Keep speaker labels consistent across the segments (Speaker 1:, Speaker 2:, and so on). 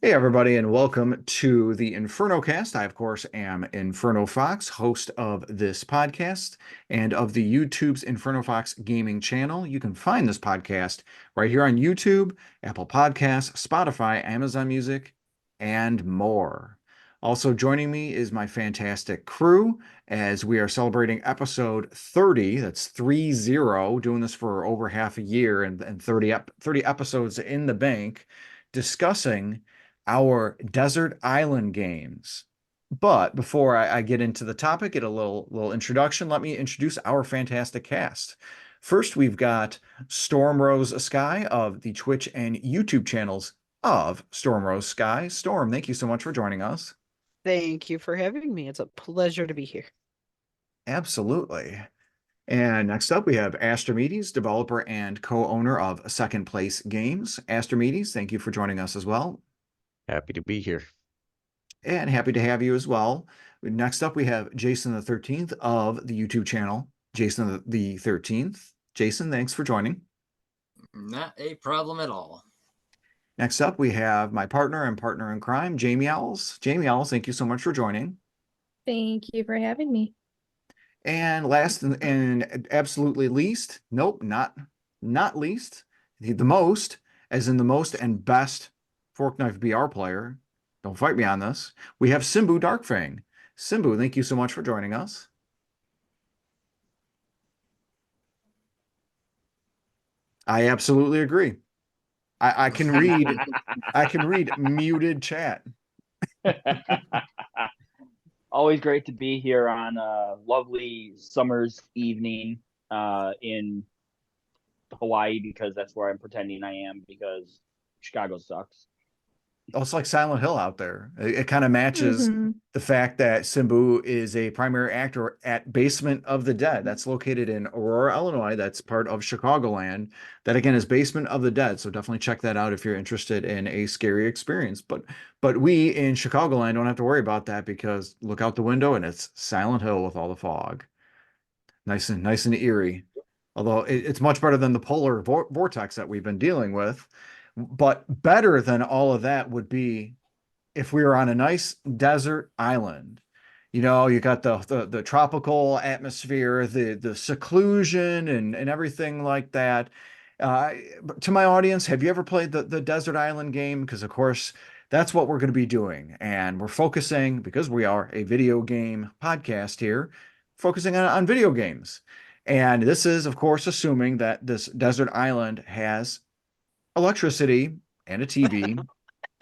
Speaker 1: Hey, everybody, and welcome to the Inferno Cast. I, of course, am Inferno Fox, host of this podcast and of the YouTube's Inferno Fox gaming channel. You can find this podcast right here on YouTube, Apple Podcasts, Spotify, Amazon Music, and more. Also joining me is my fantastic crew as we are celebrating episode 30. That's 30, doing this for over half a year and 30 episodes in the bank, discussing our desert island games. But before I get into the topic, get a little introduction, let me introduce our fantastic cast. First, we've got Stormrosesky of the Twitch and YouTube channels of Stormrosesky. Storm, thank you so much for joining us.
Speaker 2: Thank you for having me. It's a pleasure to be here.
Speaker 1: Absolutely. And next up, we have Astrimedes, developer and co-owner of Second Place Games. Astrimedes, thank you for joining us as well.
Speaker 3: Happy to be here.
Speaker 1: And happy to have you as well. Next up, we have Jason the 13th of the YouTube channel, Jason the 13th. Jason, thanks for joining.
Speaker 4: Not a problem at all.
Speaker 1: Next up, we have my partner and partner in crime, Jamie Owls. Jamie Owls, thank you so much for joining.
Speaker 5: Thank you for having me.
Speaker 1: And last and absolutely least, nope, not least, the most, as in the most and best Fork Knife BR player. Don't fight me on this. We have Simbu Darkfang. Simbu, thank you so much for joining us. I absolutely agree. I can read I can read muted chat.
Speaker 6: Always great to be here on a lovely summer's evening in Hawaii, because that's where I'm pretending I am, because Chicago sucks.
Speaker 1: Oh, it's like Silent Hill out there. It kind of matches the fact that Simbu is a primary actor at Basement of the Dead. That's located in Aurora, Illinois. That's part of Chicagoland. That again is Basement of the Dead. So definitely check that out if you're interested in a scary experience. But we in Chicagoland don't have to worry about that, because look out the window and it's Silent Hill with all the fog. Nice and eerie. Although it's much better than the polar vortex that we've been dealing with. But better than all of that would be if we were on a nice desert island. You know, you got the tropical atmosphere, the seclusion and everything like that. To my audience, have you ever played the desert island game? Because of course, that's what we're going to be doing. And we're focusing, because we are a video game podcast here, focusing on video games. And this is, of course, assuming that this desert island has electricity and a TV,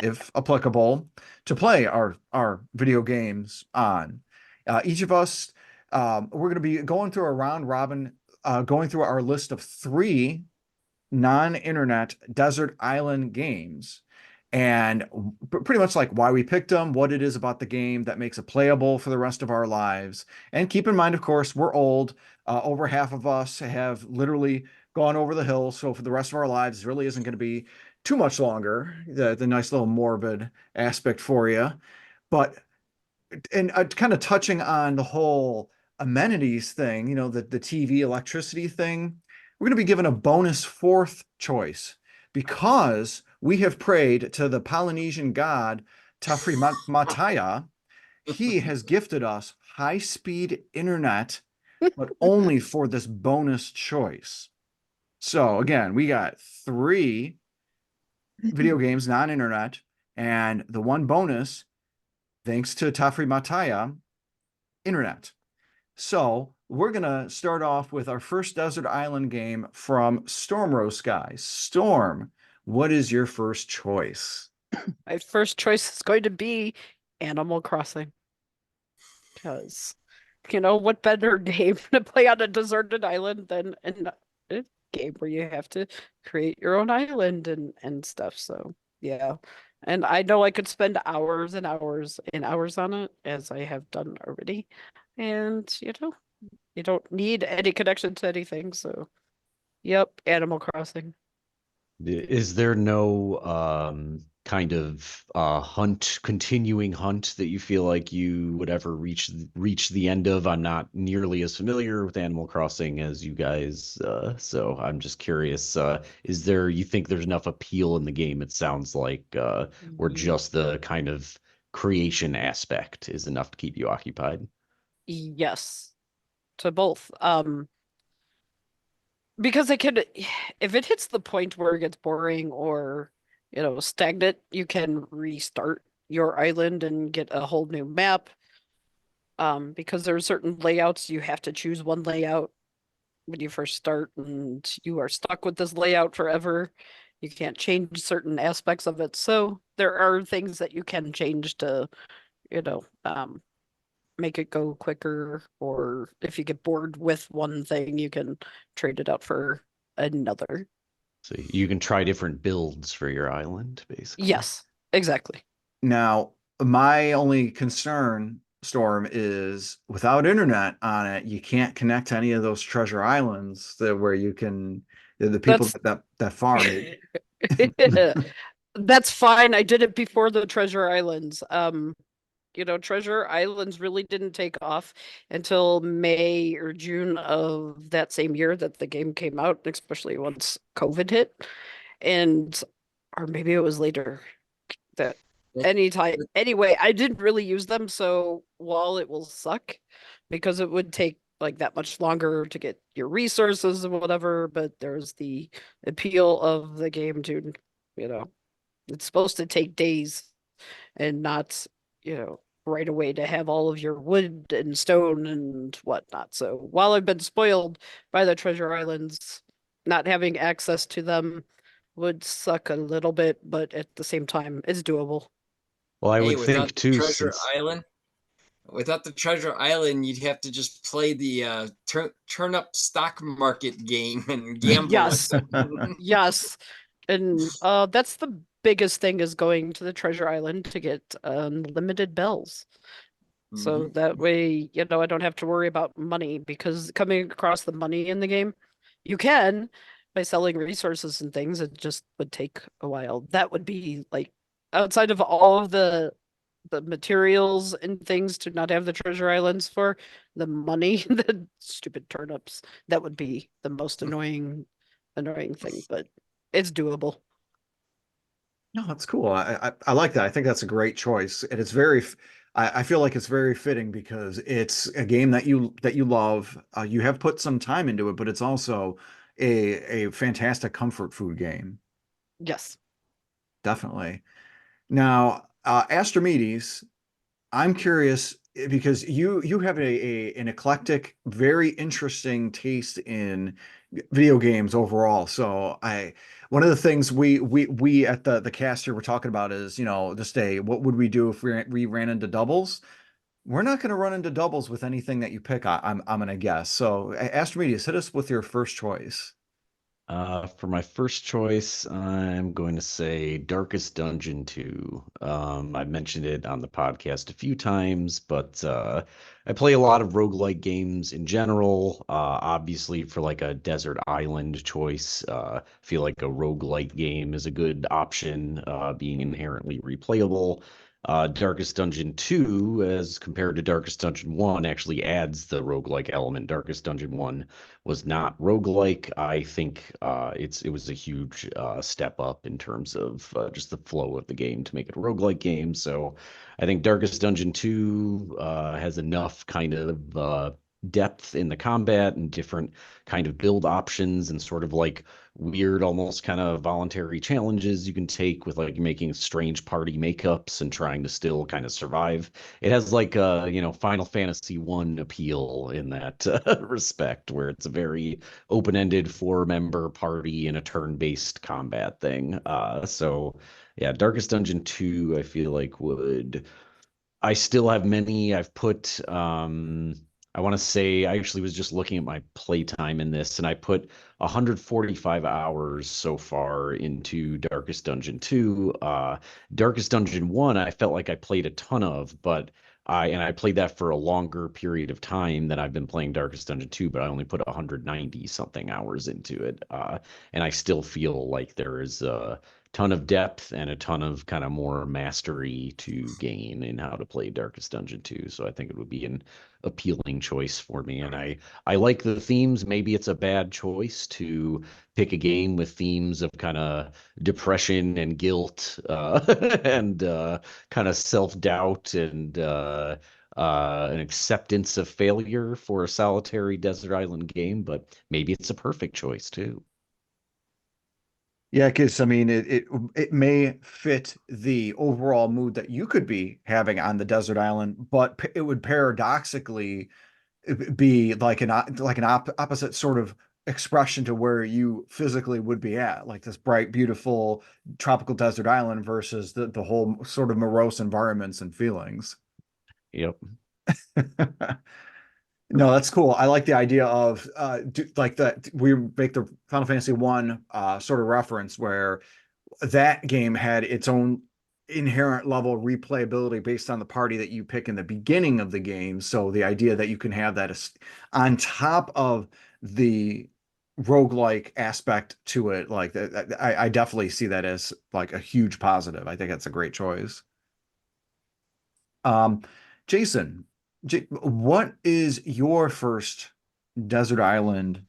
Speaker 1: if applicable, to play our video games on. Each of us, we're going to be going through a round robin, going through our list of 3 non-internet desert island games, and pretty much like why we picked them, what it is about the game that makes it playable for the rest of our lives. And keep in mind, of course, we're old. Over half of us have literally gone over the hill. So for the rest of our lives, it really isn't going to be too much longer. The nice little morbid aspect for you. But, and kind of touching on the whole amenities thing, you know, the TV electricity thing, we're going to be given a bonus 4th choice, because we have prayed to the Polynesian god Tafri Mataya. He has gifted us high-speed internet, but only for this bonus choice. So again, we got 3 video games, non-internet, and the one bonus, thanks to Tafri Mataya, internet. So we're going to start off with our first desert island game from Stormrosesky. Storm, what is your first choice?
Speaker 2: My first choice is going to be Animal Crossing. Because, you know, what better game to play on a deserted island than a game where you have to create your own island and stuff. So, yeah. And I know I could spend hours and hours and hours on it, as I have done already. And, you know, you don't need any connection to anything. So, yep, Animal Crossing.
Speaker 3: Is there no kind of continuing hunt that you feel like you would ever reach the end of? I'm not nearly as familiar with Animal Crossing as you guys, so I'm just curious. You think there's enough appeal in the game? It sounds like, or just the kind of creation aspect is enough to keep you occupied?
Speaker 2: Yes, to both. Because it could, if it hits the point where it gets boring or, stagnant, you can restart your island and get a whole new map. Because there are certain layouts, you have to choose one layout when you first start, and you are stuck with this layout forever. You can't change certain aspects of it. So there are things that you can change to, you know, um, make it go quicker, or if you get bored with one thing, you can trade it out for another.
Speaker 3: So you can try different builds for your island, basically.
Speaker 2: Yes, exactly.
Speaker 1: Now, my only concern, Storm, is without internet on it, you can't connect to any of those treasure islands where you can the people that farm.
Speaker 2: That's fine. I did it before the treasure islands. Treasure islands really didn't take off until May or June of that same year that the game came out, especially once COVID hit. And or maybe it was later that anytime. Anyway, I didn't really use them, so while it will suck because it would take like that much longer to get your resources and whatever, but there's the appeal of the game to, you know, it's supposed to take days and not, right away to have all of your wood and stone and whatnot. So while I've been spoiled by the treasure islands, not having access to them would suck a little bit, but at the same time, it's doable.
Speaker 3: Well, I
Speaker 4: Hey,
Speaker 3: would
Speaker 4: without
Speaker 3: think
Speaker 4: the
Speaker 3: too,
Speaker 4: treasure
Speaker 3: since
Speaker 4: island, without the treasure island, you'd have to just play the turn up stock market game and gamble with
Speaker 2: Yes,
Speaker 4: them.
Speaker 2: yes. And that's the biggest thing is going to the treasure island to get unlimited bells. So
Speaker 4: Mhm.
Speaker 2: that way, I don't have to worry about money because coming across the money in the game, you can by selling resources and things. It just would take a while. That would be like outside of all of the materials and things to not have the treasure islands for the money, the stupid turnips. That would be the most annoying thing, but it's doable.
Speaker 1: No, that's cool. I like that. I think that's a great choice, and it's I feel like it's very fitting because it's a game that you love. You have put some time into it, but it's also a fantastic comfort food game.
Speaker 2: Yes.
Speaker 1: Definitely. Now, Astrimedes, I'm curious because you have an eclectic, very interesting taste in video games overall. So one of the things we at the cast here were talking about is, this day, what would we do if we ran into doubles? We're not going to run into doubles with anything that you pick. I'm going to guess. So, Astrimedes, hit us with your first choice.
Speaker 3: For my first choice, I'm going to say Darkest Dungeon 2. I mentioned it on the podcast a few times, but I play a lot of roguelike games in general. Obviously, for like a desert island choice, I feel like a roguelike game is a good option, being inherently replayable. Darkest Dungeon 2, as compared to Darkest Dungeon 1, actually adds the roguelike element. Darkest Dungeon 1 was not roguelike. I think it was a huge step up in terms of just the flow of the game to make it a roguelike game. So I think Darkest Dungeon 2 has enough kind of depth in the combat and different kind of build options and sort of like weird, almost kind of voluntary challenges you can take with like making strange party makeups and trying to still kind of survive. It has like Final Fantasy 1 appeal in that respect, where it's a very open-ended four-member party in a turn-based combat thing. So yeah, Darkest Dungeon 2, I feel like would. I still have many. I've put I want to say I actually was just looking at my playtime in this, and I put 145 hours so far into Darkest Dungeon 2. Darkest Dungeon 1, I felt like I played a ton of, but I played that for a longer period of time than I've been playing Darkest Dungeon 2, but I only put 190 something hours into it. And I still feel like there is a ton of depth and a ton of kind of more mastery to gain in how to play Darkest Dungeon 2. So I think it would be an appealing choice for me. And I like the themes. Maybe it's a bad choice to pick a game with themes of kind of depression and guilt, and kind of self-doubt and an acceptance of failure for a solitary desert island game, but maybe it's a perfect choice too.
Speaker 1: Yeah, because I mean, it may fit the overall mood that you could be having on the desert island, but it would paradoxically be like opposite sort of expression to where you physically would be at, like this bright, beautiful tropical desert island versus the whole sort of morose environments and feelings.
Speaker 3: Yep.
Speaker 1: No, that's cool. I like the idea of like that we make the Final Fantasy one sort of reference where that game had its own inherent level of replayability based on the party that you pick in the beginning of the game. So the idea that you can have that on top of the roguelike aspect to it, like that, I definitely see that as like a huge positive. I think that's a great choice. Um, Jason, what is your first desert island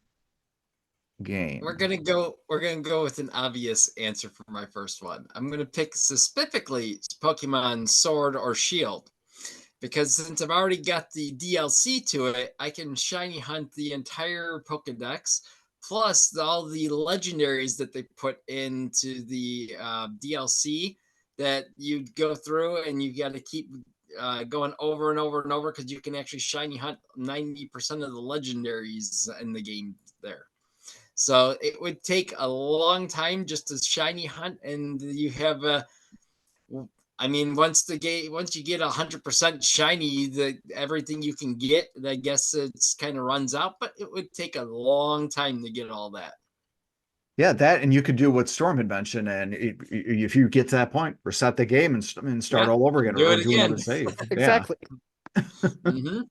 Speaker 1: game?
Speaker 4: We're gonna go with an obvious answer for my first one. I'm gonna pick specifically Pokemon Sword or Shield. Because since I've already got the DLC to it, I can shiny hunt the entire Pokedex, plus all the legendaries that they put into the DLC that you go through, and you got to keep going over and over and over because you can actually shiny hunt 90% of the legendaries in the game there. So it would take a long time just to shiny hunt, and you have a I mean, once you get 100% shiny, everything you can get, I guess it's kind of runs out. But it would take a long time to get all that.
Speaker 1: Yeah, that, and you could do what Storm had mentioned, and if you get to that point, reset the game and start all over again,
Speaker 4: do
Speaker 1: or
Speaker 4: it
Speaker 1: do
Speaker 4: again.
Speaker 1: another save.
Speaker 2: Exactly.
Speaker 4: Mm-hmm.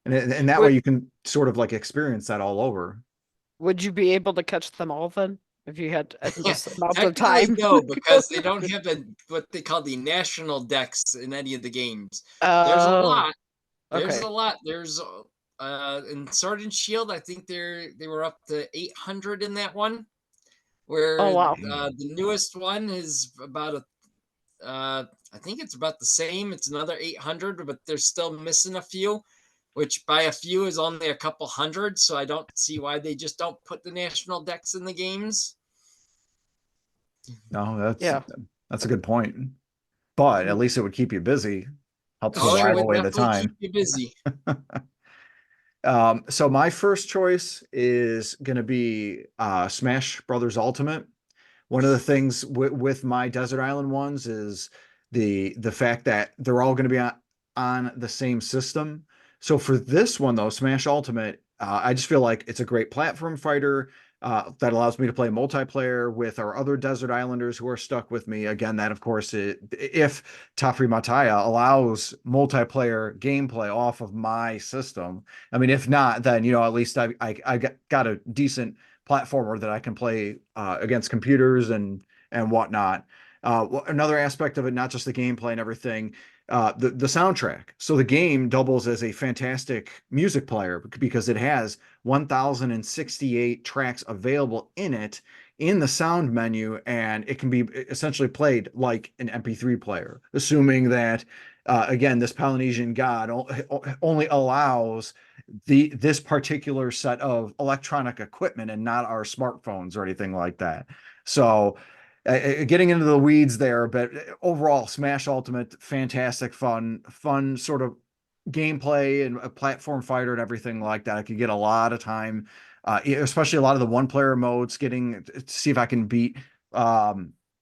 Speaker 1: And that way you can sort of like experience that all over.
Speaker 2: Would you be able to catch them all then if you had endless amounts of
Speaker 4: Technically,
Speaker 2: time?
Speaker 4: no, because they don't have what they call the national decks in any of the games. There's a
Speaker 2: Oh,
Speaker 4: lot. There's
Speaker 2: okay.
Speaker 4: a lot. There's in Sword and Shield, I think they were up to 800 in that one. Where
Speaker 2: Oh, wow.
Speaker 4: the newest one is about I think it's about the same. It's another 800, but they're still missing a few, which by a few is only a couple hundred. So I don't see why they just don't put the national decks in the games.
Speaker 1: No,
Speaker 2: Yeah.
Speaker 1: that's a good point. But at least it would keep you busy, help
Speaker 2: That's
Speaker 4: Oh, it
Speaker 1: while
Speaker 2: true.
Speaker 4: would
Speaker 1: away the
Speaker 4: definitely keep
Speaker 1: time.
Speaker 4: you busy.
Speaker 1: So my first choice is going to be Smash Brothers Ultimate. One of the things with my desert island ones is the fact that they're all going to be on the same system. So for this one though, Smash Ultimate, I just feel like it's a great platform fighter that allows me to play multiplayer with our other desert islanders who are stuck with me. Again, that of course, if Tafri Mataya allows multiplayer gameplay off of my system. I mean, if not, then at least I got a decent platformer that I can play against computers and whatnot. Another aspect of it, not just the gameplay and everything, the soundtrack. So the game doubles as a fantastic music player because it has 1,068 tracks available in it in the sound menu, and it can be essentially played like an MP3 player, assuming that again, this Polynesian god only allows this particular set of electronic equipment and not our smartphones or anything like that. So getting into the weeds there, but overall Smash Ultimate, fantastic fun sort of gameplay and a platform fighter and everything like that. I could get a lot of time, especially a lot of the one player modes, getting to see if I can beat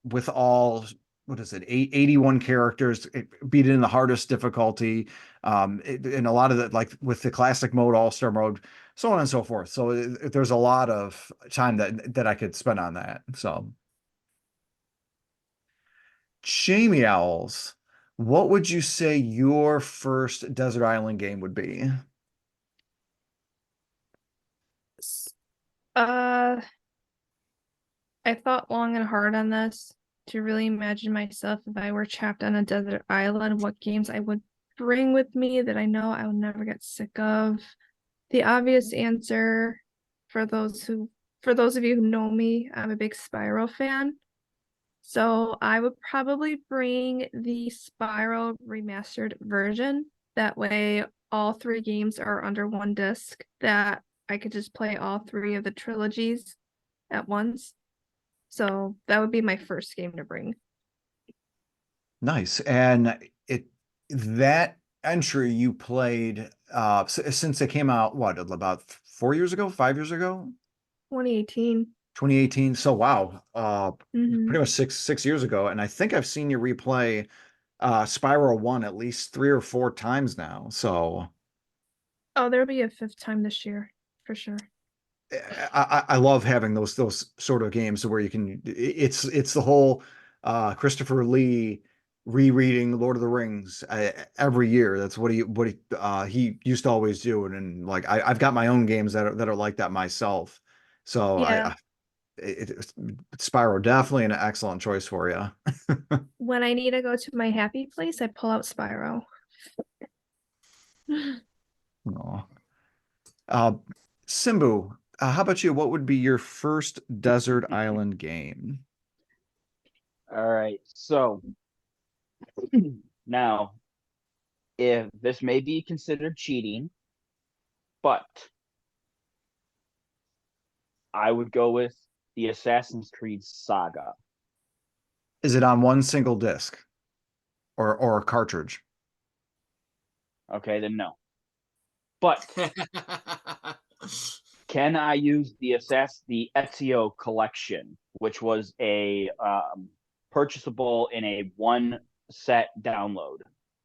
Speaker 1: with all, what is it, 81 characters, beat it in the hardest difficulty, and a lot of the, like with the classic mode, all-star mode, so on and so forth. So there's a lot of time that I could spend on that. So Jamie Owls, What would you say your first desert island game would be?
Speaker 5: Uh, I thought long and hard on this to really imagine myself if I were trapped on a desert island, what games I would bring with me that I know I would never get sick of. The obvious answer for those of you who know me, I'm a big Spyro fan. So I would probably bring the Spyro remastered version. That way all three games are under one disc that I could just play all three of the trilogies at once. So that would be my first game to bring.
Speaker 1: Nice. And that entry you played since it came out, what, about 4 years ago, 5 years ago?
Speaker 5: 2018.
Speaker 1: 2018. So wow,
Speaker 5: Mhm.
Speaker 1: pretty much six years ago. And I think I've seen you replay Spyro 1 at least 3 or 4 times now. So
Speaker 5: Oh, there'll be a fifth time this year for sure.
Speaker 1: I love having those sort of games where you can it's the whole Christopher Lee rereading Lord of the Rings every year. That's he used to always do. And like I've got my own games that are like that myself. So
Speaker 5: Yeah.
Speaker 1: Spyro definitely an excellent choice for you.
Speaker 5: When I need to go to my happy place, I pull out Spyro.
Speaker 1: Aw. Uh, Simbu, how about you? What would be your first desert island game?
Speaker 6: All right. So now, if this may be considered cheating, but I would go with the Assassin's Creed saga.
Speaker 1: Is it on one single disc or a cartridge?
Speaker 6: Okay, then no. But can I use the Ezio collection, which was a purchasable in a one set download?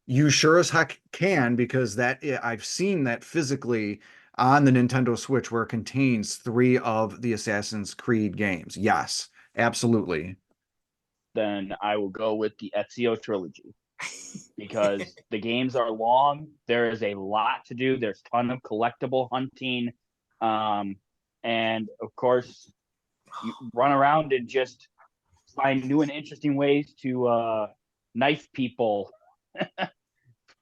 Speaker 1: You sure as heck can, because I've seen that physically on the Nintendo Switch where it contains 3 of the Assassin's Creed games. Yes, absolutely.
Speaker 6: Then I will go with the Ezio trilogy because the games are long. There is a lot to do. There's a ton of collectible hunting. And of course, you run around and just find new and interesting ways to knife people,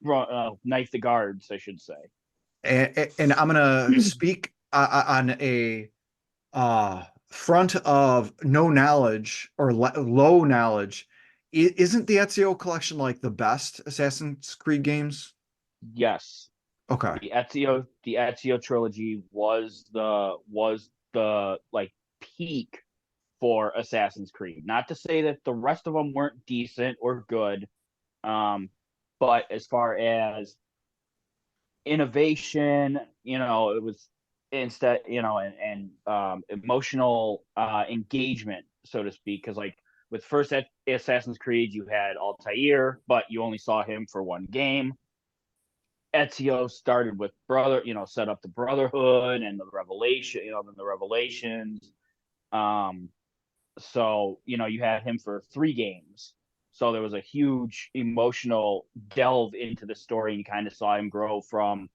Speaker 6: knife the guards, I should say.
Speaker 1: And I'm gonna speak on a front of no knowledge or low knowledge. Isn't the Ezio collection like the best Assassin's Creed games?
Speaker 6: Yes,
Speaker 1: Okay.
Speaker 6: the Ezio trilogy was the like peak for Assassin's Creed. Not to say that the rest of them weren't decent or good, but as far as innovation, it was instead, and emotional engagement, so to speak. Because like with first Assassin's Creed, you had Altair, but you only saw him for one game. Ezio started with set up the Brotherhood and the Revelation, then the Revelations. Um, so you had him for 3 games. So there was a huge emotional delve into the story, and you kind of saw him grow from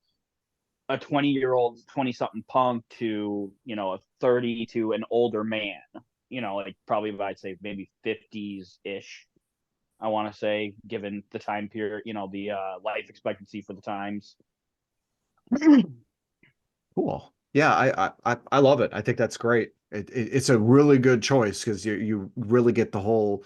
Speaker 6: a 20-year-old, 20-something punk to a 30 to an older man. Like probably I'd say maybe 50s ish. I want to say, given the time period, the life expectancy for the times.
Speaker 1: Cool. Yeah, I love it. I think that's great. It's a really good choice because you really get the whole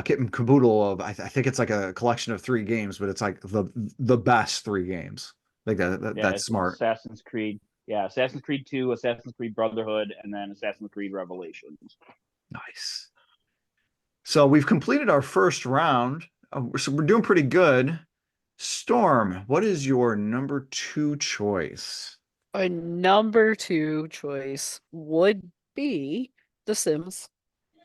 Speaker 1: kit and caboodle of I think it's like a collection of 3 games, but it's like the best 3 games. Like
Speaker 6: Yeah,
Speaker 1: that's
Speaker 6: it's
Speaker 1: smart.
Speaker 6: Assassin's Creed. Yeah, Assassin's Creed 2, Assassin's Creed Brotherhood, and then Assassin's Creed Revelations.
Speaker 1: Nice. So we've completed our first round. So we're doing pretty good. Storm, what is your number 2 choice?
Speaker 2: My number 2 choice would be The Sims.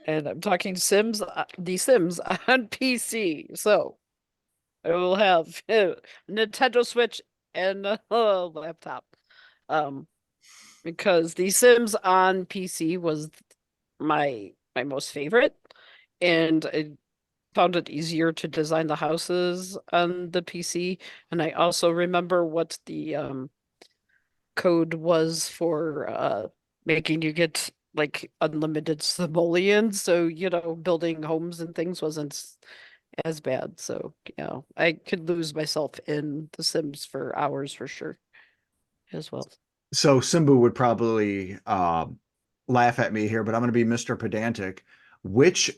Speaker 2: And I'm talking Sims, The Sims on PC. So I will have Nintendo Switch and a laptop. Because The Sims on PC was my most favorite, and found it easier to design the houses on the PC, and I also remember what the code was for making you get like unlimited simoleons, so building homes and things wasn't as bad. So, I could lose myself in The Sims for hours for sure as well.
Speaker 1: So Simbu would probably laugh at me here, but I'm going to be Mr. Pedantic. Which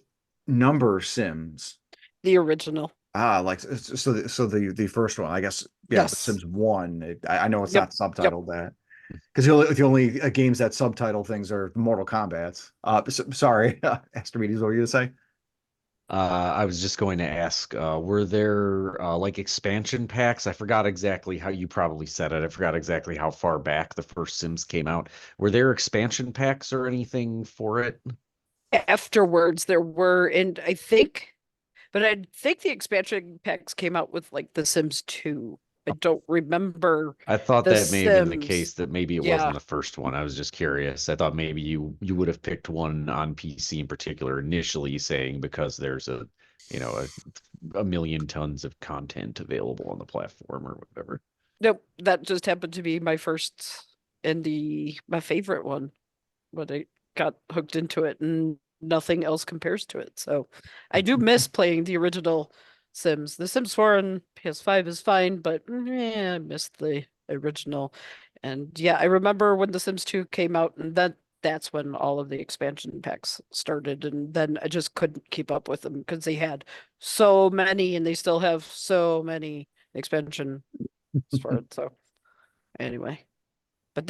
Speaker 1: number Sims?
Speaker 2: The original.
Speaker 1: Like so the first one, I guess. Yeah, The
Speaker 2: Yes.
Speaker 1: Sims 1. I know it's
Speaker 2: Yep.
Speaker 1: not subtitled that because the only games that subtitle things are Mortal Kombat. Sorry, Astrimedes, what were you gonna say?
Speaker 3: I was just going to ask, were there like expansion packs? I forgot exactly how you probably said it. I forgot exactly how far back the first Sims came out. Were there expansion packs or anything for it?
Speaker 2: Afterwards, there were, and I think the expansion packs came out with like The Sims 2. I don't remember
Speaker 3: I thought
Speaker 2: The
Speaker 3: that may have been the
Speaker 2: Sims.
Speaker 3: case, that maybe it
Speaker 2: Yeah.
Speaker 3: wasn't the first one. I was just curious. I thought maybe you would have picked one on PC in particular initially, saying because there's a million tons of content available on the platform or whatever.
Speaker 2: Nope, that just happened to be my first and my favorite one when I got hooked into it, and nothing else compares to it. So I do miss playing the original Sims. The Sims 4 and PS5 is fine, but I missed the original. And yeah, I remember when The Sims 2 came out, and that's when all of the expansion packs started, and then I just couldn't keep up with them because they had so many, and they still have so many expansion for it. So anyway, but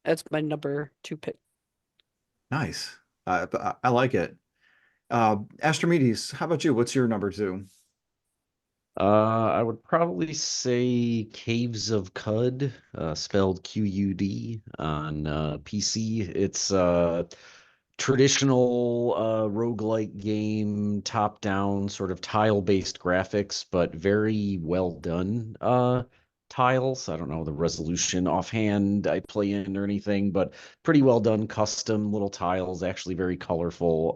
Speaker 2: that's my number 2 pick.
Speaker 1: Nice. I like it. Astrimedes, how about you? What's your number 2?
Speaker 3: I would probably say Caves of Cud, spelled QUD on PC. It's traditional roguelike game, top-down, sort of tile-based graphics, but very well done tiles. I don't know the resolution offhand I play in or anything, but pretty well done, custom little tiles, actually very colorful.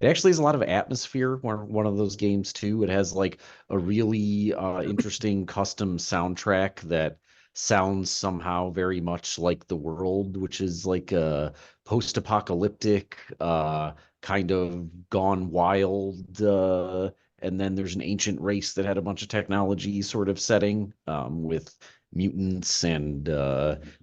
Speaker 3: It actually has a lot of atmosphere, one of those games too. It has like a really interesting custom soundtrack that sounds somehow very much like the world, which is like a post-apocalyptic, kind of gone wild, and then there's an ancient race that had a bunch of technology sort of setting, with mutants and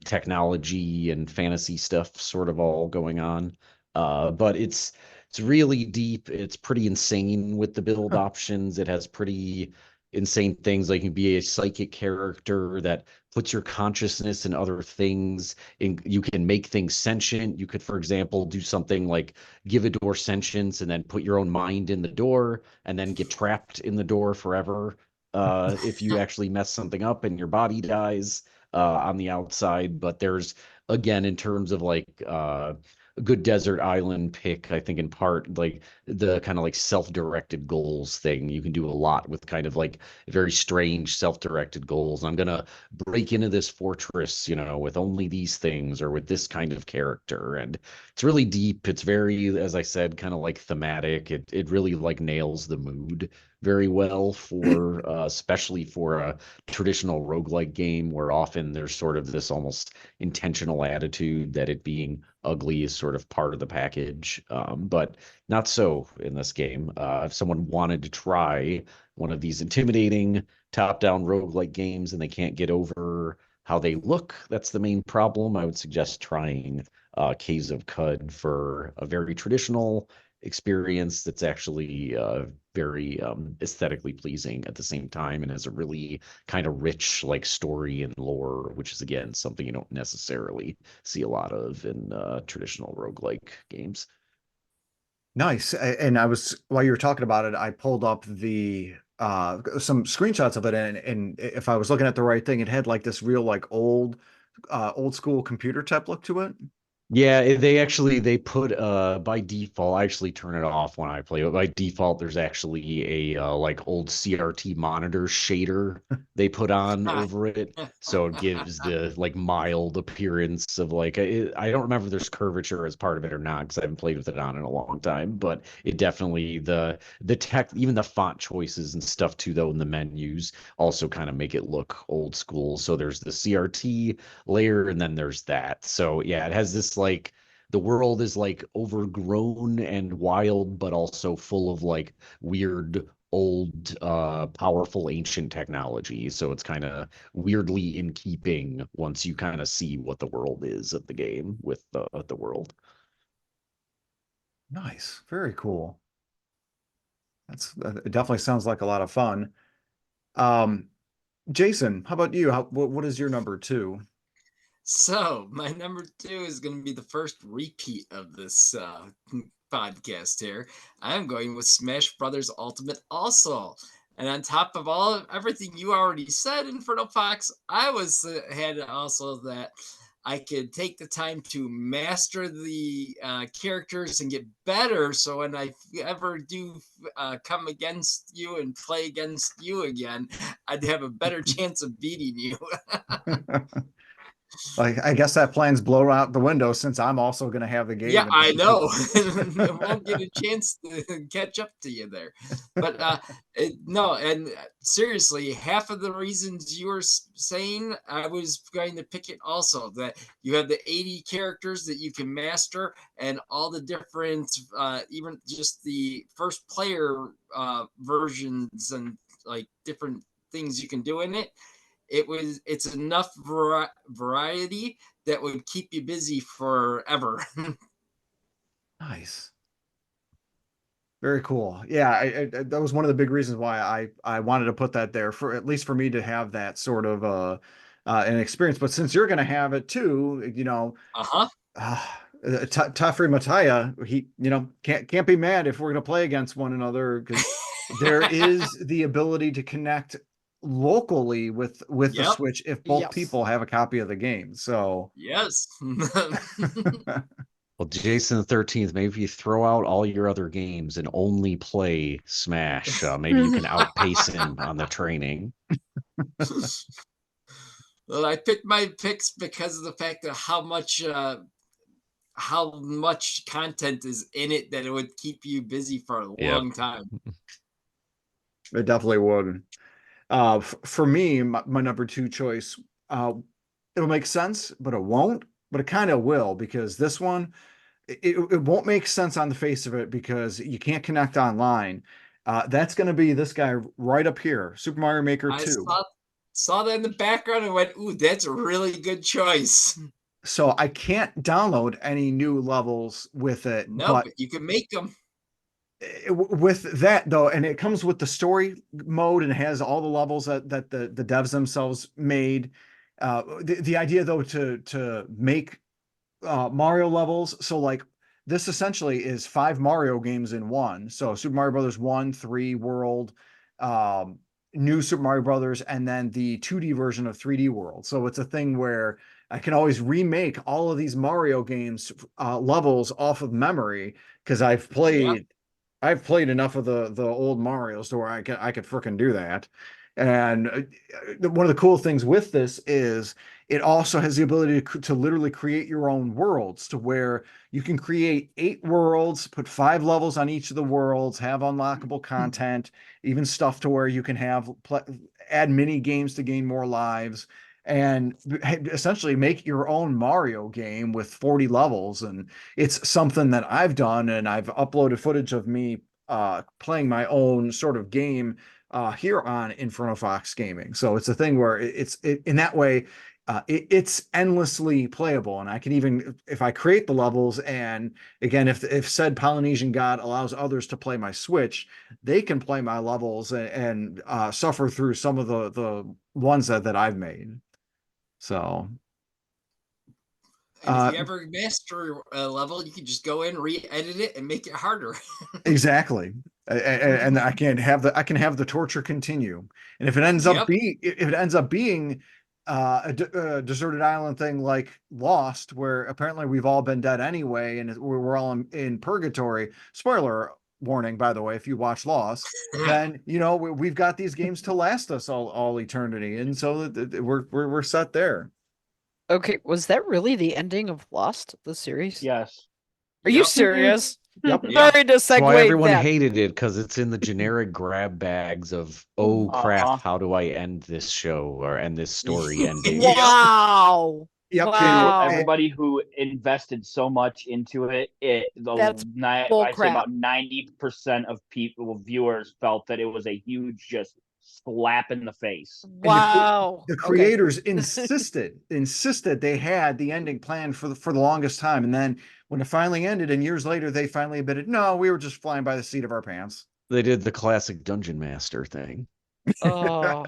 Speaker 3: technology and fantasy stuff sort of all going on. But it's really deep. It's pretty insane with the build options. It has pretty insane things, like you can be a psychic character that puts your consciousness in other things, and you can make things sentient. You could, for example, do something like give a door sentience and then put your own mind in the door and then get trapped in the door forever, if you actually mess something up and your body dies on the outside. But there's, again, in terms of like a good desert island pick, I think in part like the kind of like self-directed goals thing. You can do a lot with kind of like very strange self-directed goals. I'm gonna break into this fortress, with only these things or with this kind of character. And it's really deep. It's very, as I said, kind of like thematic. It really like nails the mood very well for especially for a traditional roguelike game, where often there's sort of this almost intentional attitude that it being ugly is sort of part of the package. But not so in this game. If someone wanted to try one of these intimidating top-down roguelike games and they can't get over how they look, that's the main problem, I would suggest trying Caves of Cud for a very traditional experience that's actually very aesthetically pleasing at the same time, and has a really kind of rich like story and lore, which is again something you don't necessarily see a lot of in traditional roguelike games.
Speaker 1: Nice. And while you were talking about it, I pulled up the some screenshots of it, and if I was looking at the right thing, it had like this real like old school computer type look to it.
Speaker 3: Yeah, they put by default, I actually turn it off when I play, but by default there's actually a like old CRT monitor shader they put on over it. So it gives the like mild appearance of like I don't remember if there's curvature as part of it or not because I haven't played with it on in a long time, but it definitely the tech, even the font choices and stuff too though in the menus also kind of make it look old school. So there's the CRT layer and then there's that. So yeah, it has this like the world is like overgrown and wild but also full of like weird old powerful ancient technology. So it's kind of weirdly in keeping once you kind of see what the world is of the game with the world.
Speaker 1: Nice. Very cool. It definitely sounds like a lot of fun. Um, Jason, how about you? What is your number two?
Speaker 4: So my number two is going to be the first repeat of this podcast here. I'm going with Smash Brothers Ultimate also. And on top of everything you already said, Inferno Fox, I had also that I could take the time to master the characters and get better. So when I ever do come against you and play against you again, I'd have a better chance of beating you.
Speaker 1: Like, I guess that plan's blown out the window since I'm also going to have the game.
Speaker 4: Yeah, I know. I won't get a chance to catch up to you there. But no, and seriously, half of the reasons you were saying, I was going to pick it also. That you have the 80 characters that you can master, and all the different, even just the first player versions and like different things you can do in it. It's enough variety that would keep you busy forever.
Speaker 1: Nice. Very cool. Yeah, that was one of the big reasons why I wanted to put that there, for at least for me to have that sort of an experience. But since you're going to have it too, you know, Tafri Mataya, he, you know, can't be mad if we're going to play against one another, because there is the ability to connect locally with the Switch if both people have a copy of the game. So
Speaker 4: yes.
Speaker 3: Well, Jason the 13th, maybe if you throw out all your other games and only play Smash, maybe you can outpace him on the training.
Speaker 4: Well, I picked my picks because of the fact of how much content is in it that it would keep you busy for a long time.
Speaker 1: It definitely would. For me, my number two choice, it'll make sense, but it won't. But it kind of will, because this one, it won't make sense on the face of it because you can't connect online. That's going to be this guy right up here, Super Mario Maker 2.
Speaker 4: I saw that in the background and went, ooh, that's a really good choice.
Speaker 1: So I can't download any new levels with it.
Speaker 4: No, but you can make them.
Speaker 1: With that though, and it comes with the story mode and it has all the levels that the devs themselves made. The idea though to make Mario levels, so like this essentially is 5 Mario games in one. So Super Mario Brothers 1, 3, World, New Super Mario Brothers, and then the 2D version of 3D World. So it's a thing where I can always remake all of these Mario games levels off of memory, because I've played enough of the old Marios to where I could freaking do that. And one of the cool things with this is it also has the ability to literally create your own worlds, to where you can create 8 worlds, put 5 levels on each of the worlds, have unlockable content, even stuff to where you can have add mini games to gain more lives, and essentially make your own Mario game with 40 levels. And it's something that I've done, and I've uploaded footage of me playing my own sort of game here on Inferno Fox Gaming. So it's a thing where in that way, it's endlessly playable. And I can even, if I create the levels, and again, if said Polynesian God allows others to play my Switch, they can play my levels and suffer through some of the ones that I've made. So
Speaker 4: and if you ever master a level, you can just go in, re-edit it, and make it harder.
Speaker 1: Exactly. And I can have the torture continue. And if it ends up being a deserted island thing like Lost, where apparently we've all been dead anyway, and we're all in purgatory. Spoiler warning, by the way, if you watch Lost, then we've got these games to last us all eternity, and so we're set there.
Speaker 2: Okay, was that really the ending of Lost, the series?
Speaker 6: Yes.
Speaker 2: Are you serious?
Speaker 1: Yep.
Speaker 4: Yeah.
Speaker 2: Sorry to
Speaker 3: That's why
Speaker 2: segue
Speaker 3: everyone
Speaker 2: that.
Speaker 3: hated it, because it's in the generic grab bags of, oh crap,
Speaker 6: Uh-huh.
Speaker 3: how do I end this show or end this story ending?
Speaker 4: Yep.
Speaker 2: Wow.
Speaker 1: Yep.
Speaker 2: Wow.
Speaker 6: Everybody who invested so much into it,
Speaker 2: That's
Speaker 6: I'd say
Speaker 2: bullcrap.
Speaker 6: about 90% of viewers felt that it was a huge just slap in the face.
Speaker 2: Wow.
Speaker 1: The
Speaker 2: Okay.
Speaker 1: creators insisted they had the ending planned for the longest time, and then when it finally ended, and years later they finally admitted, no, we were just flying by the seat of our pants.
Speaker 3: They did the classic Dungeon Master thing.
Speaker 2: Oh,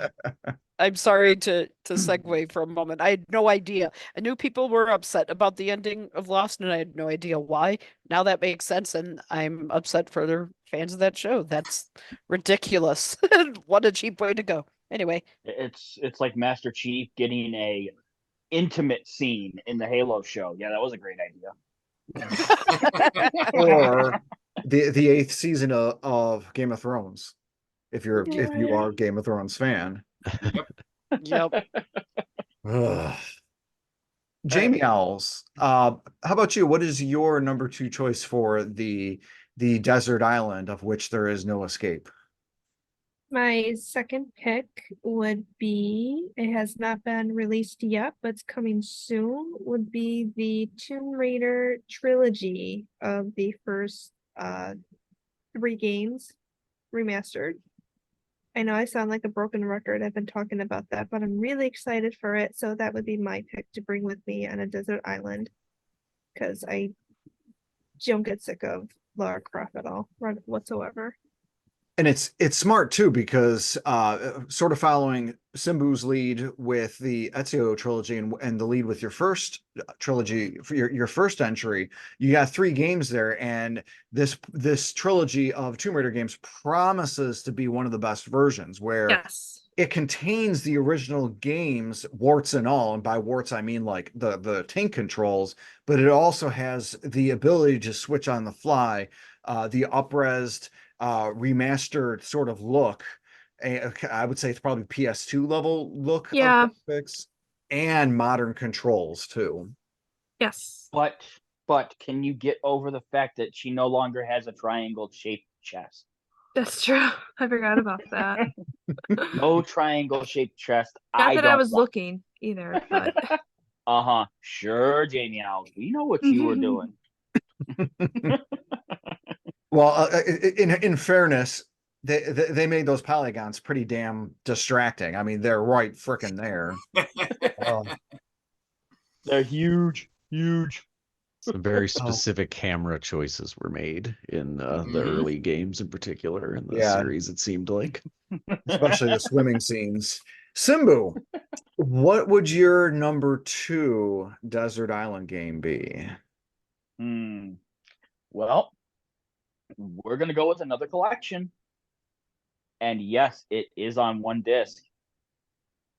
Speaker 2: I'm sorry to segue for a moment. I had no idea. I knew people were upset about the ending of Lost, and I had no idea why. Now that makes sense, and I'm upset for the fans of that show. That's ridiculous. What a cheap way to go. Anyway,
Speaker 6: It's like Master Chief getting a intimate scene in the Halo show. Yeah, that was a great idea.
Speaker 1: Or the eighth season of Game of Thrones, if you are a Game of Thrones fan.
Speaker 2: yep.
Speaker 1: Ugh. Jamie Owls, how about you? What is your number 2 choice for the desert island of which there is no escape?
Speaker 5: My second pick would be, it has not been released yet, but it's coming soon, would be the Tomb Raider trilogy of the first 3 games remastered. I know I sound like a broken record. I've been talking about that, but I'm really excited for it. So that would be my pick to bring with me on a desert island, because I don't get sick of Lara Croft at all whatsoever.
Speaker 1: And it's smart too, because sort of following Simbu's lead with the Ezio trilogy and the lead with your first trilogy for your first entry, you got 3 games there, and this trilogy of Tomb Raider games promises to be one of the best versions, where
Speaker 5: Yes.
Speaker 1: it contains the original games, warts and all, and by warts I mean like the tank controls, but it also has the ability to switch on the fly, the upresed remastered sort of look. I would say it's probably PS2 level look
Speaker 5: Yeah.
Speaker 1: of graphics, and modern controls too.
Speaker 5: Yes.
Speaker 6: But can you get over the fact that she no longer has a triangle-shaped chest?
Speaker 5: That's true. I forgot about that.
Speaker 6: No triangle-shaped chest.
Speaker 5: Not that I was
Speaker 6: want.
Speaker 5: looking either, but
Speaker 6: Uh-huh. Sure, Jamie Owls. We know what you were doing.
Speaker 1: Well, in fairness, they made those polygons pretty damn distracting. I mean, they're right freaking there.
Speaker 6: They're huge.
Speaker 3: Some very specific camera choices were made in the early games, in particular in the series. It seemed like,
Speaker 1: especially the swimming scenes. Simbu, what would your number 2 desert island game be?
Speaker 6: Well, we're gonna go with another collection, and yes, it is on one disc.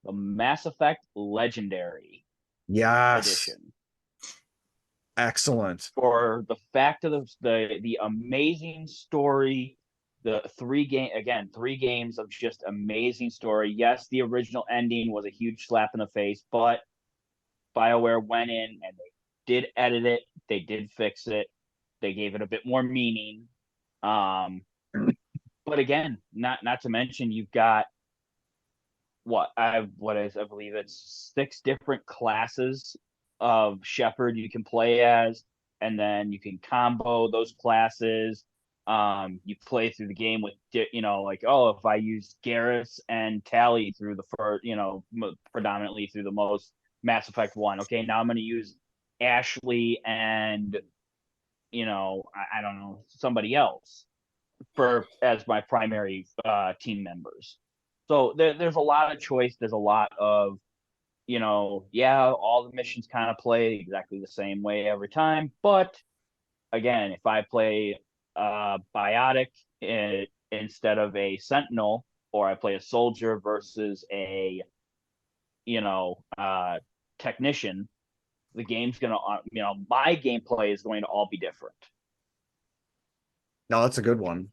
Speaker 6: The Mass Effect Legendary Edition.
Speaker 1: Excellent.
Speaker 6: For the fact of the amazing story, the 3 games of just amazing story. Yes, the original ending was a huge slap in the face, but BioWare went in and they did edit it, they did fix it, they gave it a bit more meaning. But again, not to mention, you've got I believe it's 6 different classes of Shepherd you can play as, and then you can combo those classes. You play through the game with, if I use Garrus and Tally through the first, predominantly through the most Mass Effect 1. Okay, now I'm going to use Ashley and, I don't know, somebody else as my primary team members. So there's a lot of choice. There's a lot of, all the missions kind of play exactly the same way every time. But again, if I play Biotic instead of a Sentinel, or I play a soldier versus a technician, the game's gonna, my gameplay is going to all be different.
Speaker 1: No, that's a good one.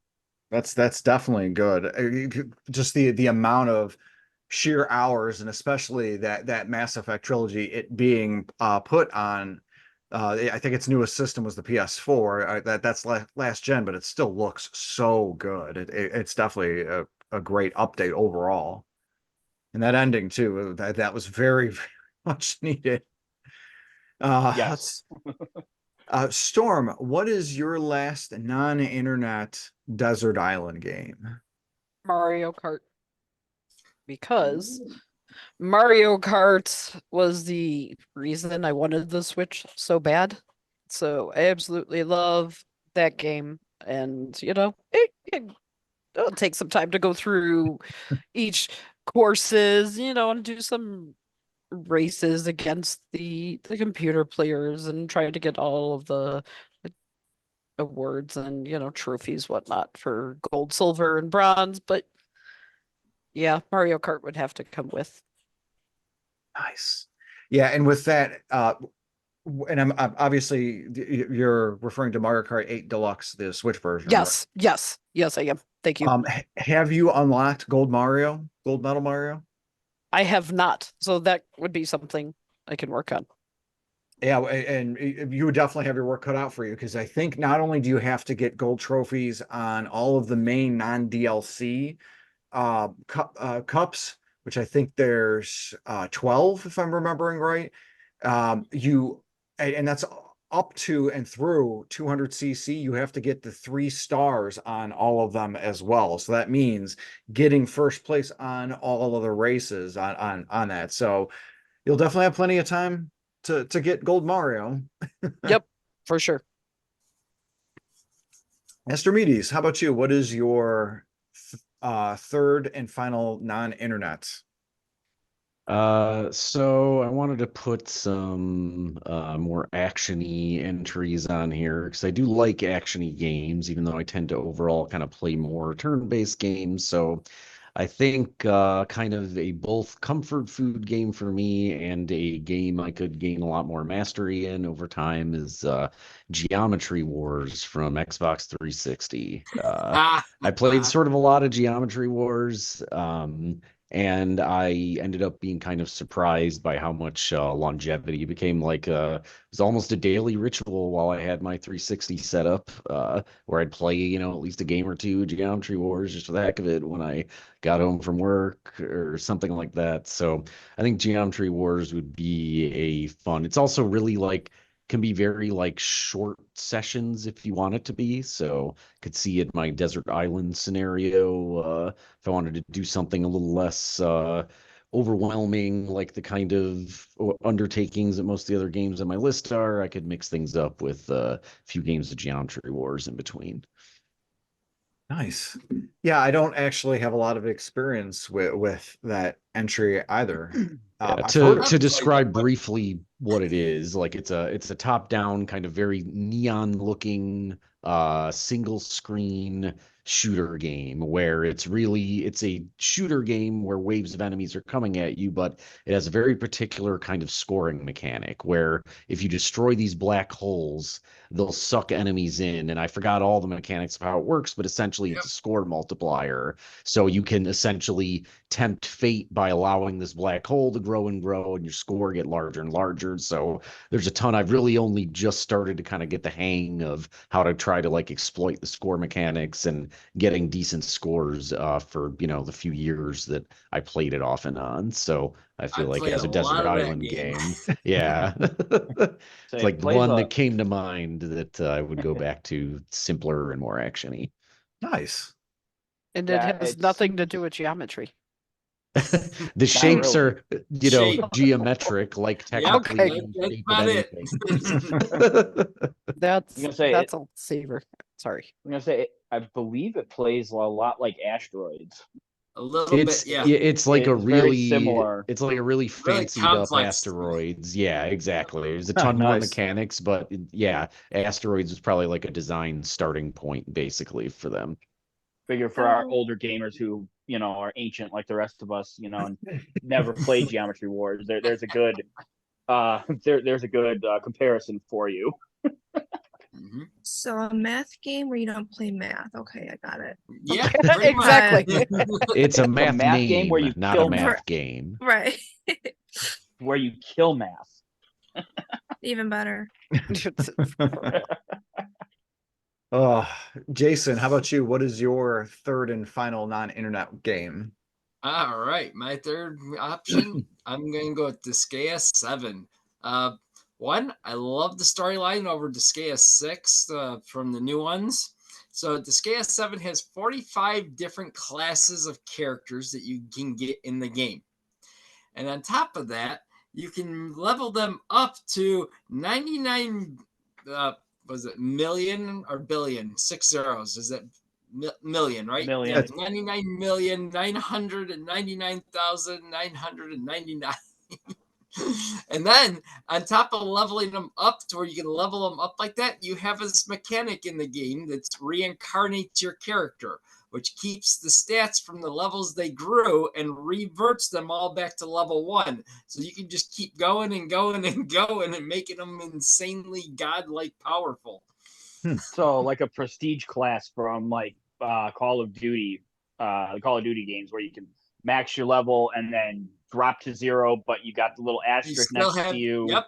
Speaker 1: That's definitely good. Just the amount of sheer hours, and especially that Mass Effect trilogy, it being put on. I think its newest system was the PS4. That's last gen, but it still looks so good. It's definitely a great update overall. And that ending too, that was very, very much needed.
Speaker 6: Yes.
Speaker 1: Storm, what is your last non-internet desert island game?
Speaker 2: Mario Kart. Because Mario Kart was the reason I wanted the Switch so bad. So I absolutely love that game. And, it'll take some time to go through each courses, and do some races against the computer players and try to get all of the awards and, trophies, whatnot for gold, silver, and bronze. But yeah, Mario Kart would have to come with.
Speaker 1: Nice. Yeah, and with that, and I'm obviously you're referring to Mario Kart 8 Deluxe, the Switch version.
Speaker 2: Yes, yes, I am. Thank you.
Speaker 1: Have you unlocked Gold Medal Mario?
Speaker 2: I have not, so that would be something I can work on.
Speaker 1: Yeah, and you would definitely have your work cut out for you, because I think not only do you have to get gold trophies on all of the main non-DLC cups, which I think there's 12 if I'm remembering right. And that's up to and through 200cc. You have to get the 3 stars on all of them as well. So that means getting first place on all of the races on that. So you'll definitely have plenty of time to get Gold Mario.
Speaker 2: Yep, for sure.
Speaker 1: Astrimedes, how about you? What is your third and final non-internet?
Speaker 3: So I wanted to put some more action-y entries on here, because I do like action-y games, even though I tend to overall kind of play more turn-based games. So I think kind of a both comfort food game for me and a game I could gain a lot more mastery in over time is Geometry Wars from Xbox 360. I played sort of a lot of Geometry Wars. And I ended up being kind of surprised by how much longevity became. Like it was almost a daily ritual while I had my 360 set up, where I'd play, at least a game or two Geometry Wars just for the heck of it when I got home from work or something like that. So I think Geometry Wars would be a fun. It's also really can be very short sessions if you want it to be. So could see it my desert island scenario. If I wanted to do something a little less overwhelming, like the kind of undertakings that most of the other games on my list are, I could mix things up with a few games of Geometry Wars in between.
Speaker 1: Nice. Yeah, I don't actually have a lot of experience with that entry either.
Speaker 3: To describe briefly what it is, it's a top-down kind of very neon-looking single screen shooter game where it's a shooter game where waves of enemies are coming at you, but it has a very particular kind of scoring mechanic where if you destroy these black holes, they'll suck enemies in. And I forgot all the mechanics of how it works, but essentially it's a score multiplier. So you can essentially tempt fate by allowing this black hole to grow and grow, and your score get larger and larger. So there's a ton. I've really only just started to kind of get the hang of how to try to exploit the score mechanics and getting decent scores for the few years that I played it off and on. So I feel like as a desert island game, yeah, it's like the one that came to mind that I would go back to, simpler and more actiony.
Speaker 1: Nice.
Speaker 2: And it has nothing to do with geometry.
Speaker 3: The shapes
Speaker 6: really.
Speaker 3: are, geometric, technically
Speaker 2: Okay. That's a saver. Sorry.
Speaker 6: I'm gonna say I believe it plays a lot like Asteroids.
Speaker 4: A little bit, yeah.
Speaker 3: It's like a really
Speaker 6: similar.
Speaker 3: It's like a really fancied up Asteroids. Yeah, exactly. There's a ton more mechanics, but yeah, Asteroids was probably like a design starting point basically for them.
Speaker 6: Figure for our
Speaker 5: So-
Speaker 6: older gamers who, are ancient like the rest of us, and never played Geometry Wars. There's a good there's a good comparison for you.
Speaker 4: Mhm.
Speaker 5: So a math game where you don't play math. Okay, I got it.
Speaker 4: Yeah, pretty much.
Speaker 2: Exactly.
Speaker 3: It's a math,
Speaker 6: math game where
Speaker 3: name,
Speaker 6: you
Speaker 3: not
Speaker 6: kill
Speaker 3: a math
Speaker 5: math.
Speaker 3: game.
Speaker 5: Right.
Speaker 6: where you kill math.
Speaker 5: Even better.
Speaker 1: Oh, Jason, how about you? What is your third and final non-internet game?
Speaker 4: All right, my third option, I'm going to go with Disgaea 7. One, I love the storyline over Disgaea 6 from the new ones. So Disgaea 7 has 45 different classes of characters that you can get in the game. And on top of that, you can level them up to 99, was it million or billion? 6 zeros. Is it million, right?
Speaker 6: Million.
Speaker 4: Yeah, 99,999,999. And then on top of leveling them up to where you can level them up like that, you have this mechanic in the game that's reincarnates your character, which keeps the stats from the levels they grew and reverts them all back to level 1. So you can just keep going and going and going and making them insanely godlike powerful.
Speaker 6: So like a prestige class from like Call of Duty, the Call of Duty games where you can max your level and then drop to 0, but you got the little asterisk next to you.
Speaker 4: Yep.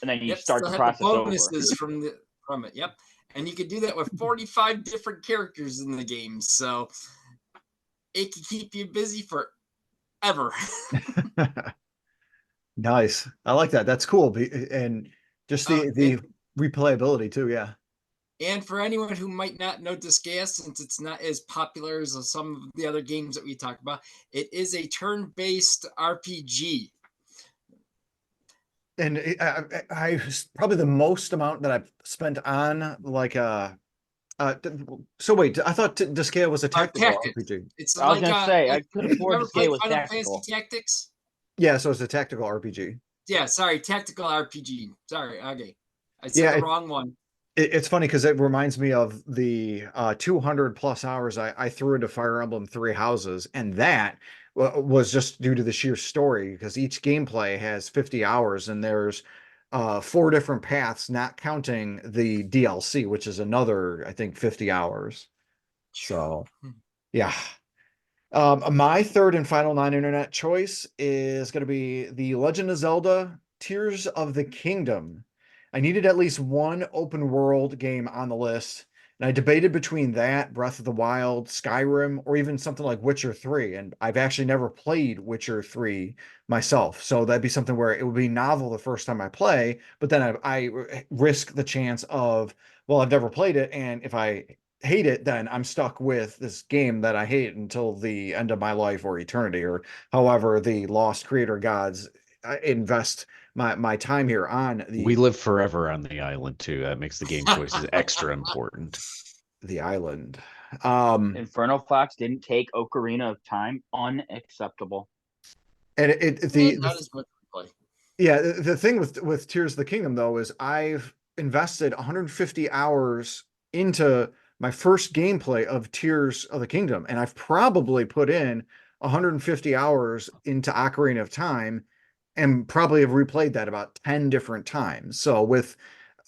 Speaker 6: And then you
Speaker 4: Yep,
Speaker 6: start
Speaker 4: still
Speaker 6: the
Speaker 4: have
Speaker 6: process over.
Speaker 4: bonuses from it. Yep. And you can do that with 45 different characters in the game. So it can keep you busy forever.
Speaker 1: Nice. I like that. That's cool. And just the replayability too. Yeah.
Speaker 4: And for anyone who might not know Disgaea, since it's not as popular as some of the other games that we talked about, it is a turn-based RPG.
Speaker 1: And I probably the most amount that I've spent on like so wait, I thought Disgaea was a tactical
Speaker 4: Tactics.
Speaker 1: RPG.
Speaker 4: It's
Speaker 6: I was
Speaker 4: like
Speaker 6: gonna say, I could have
Speaker 4: you
Speaker 6: sworn
Speaker 4: ever
Speaker 6: Disgaea
Speaker 4: played
Speaker 6: was
Speaker 4: Final
Speaker 6: tactical.
Speaker 4: Fantasy Tactics?
Speaker 1: Yeah, so it's a tactical RPG.
Speaker 4: Yeah, sorry, tactical RPG. Sorry, okay. I said
Speaker 1: Yeah,
Speaker 4: the wrong one.
Speaker 1: It's funny because it reminds me of the 200 plus hours I threw into Fire Emblem Three Houses, and that was just due to the sheer story because each gameplay has 50 hours and there's 4 different paths, not counting the DLC, which is another, I think, 50 hours. So, yeah. My third and final non-internet choice is going to be The Legend of Zelda Tears of the Kingdom. I needed at least one open world game on the list, and I debated between that, Breath of the Wild, Skyrim, or even something like Witcher 3. And I've actually never played Witcher 3 myself. So that'd be something where it would be novel the first time I play, but then I risk the chance of, well, I've never played it, and if I hate it, then I'm stuck with this game that I hate until the end of my life or eternity, or however the lost creator gods invest my time here on
Speaker 3: We live forever on the island too. That makes the game choices extra important.
Speaker 1: the island.
Speaker 6: Inferno Fox didn't take Ocarina of Time. Unacceptable.
Speaker 1: And
Speaker 4: Not as much play.
Speaker 1: yeah, the thing with Tears of the Kingdom though is I've invested 150 hours into my first gameplay of Tears of the Kingdom, and I've probably put in 150 hours into Ocarina of Time and probably have replayed that about 10 different times. So with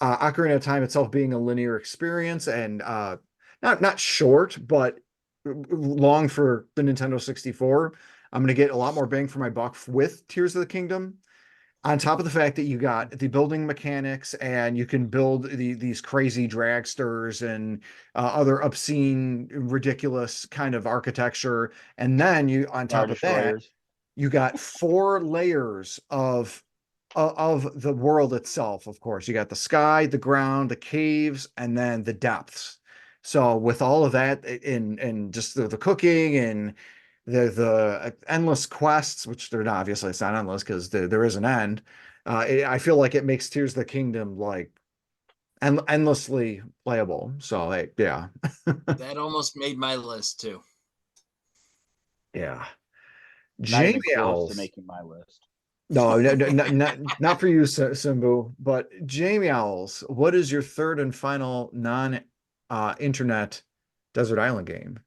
Speaker 1: Ocarina of Time itself being a linear experience and not short, but long for the Nintendo 64, I'm going to get a lot more bang for my buck with Tears of the Kingdom. On top of the fact that you got the building mechanics and you can build these crazy dragsters and other obscene, ridiculous kind of architecture. And then you, on
Speaker 6: Star
Speaker 1: top of that,
Speaker 6: Destroyers.
Speaker 1: you got 4 layers of the world itself. Of course, you got the sky, the ground, the caves, and then the depths. So with all of that and just the cooking and the endless quests, which they're not, obviously it's not endless because there is an end. I feel like it makes Tears of the Kingdom like endlessly playable. So yeah,
Speaker 4: That almost made my list too.
Speaker 1: yeah.
Speaker 6: Not even
Speaker 1: Jamie
Speaker 6: close to
Speaker 1: Owls.
Speaker 6: making my list.
Speaker 1: No, not for you, Simbu, but Jamie Owls, what is your third and final non-internet desert island game?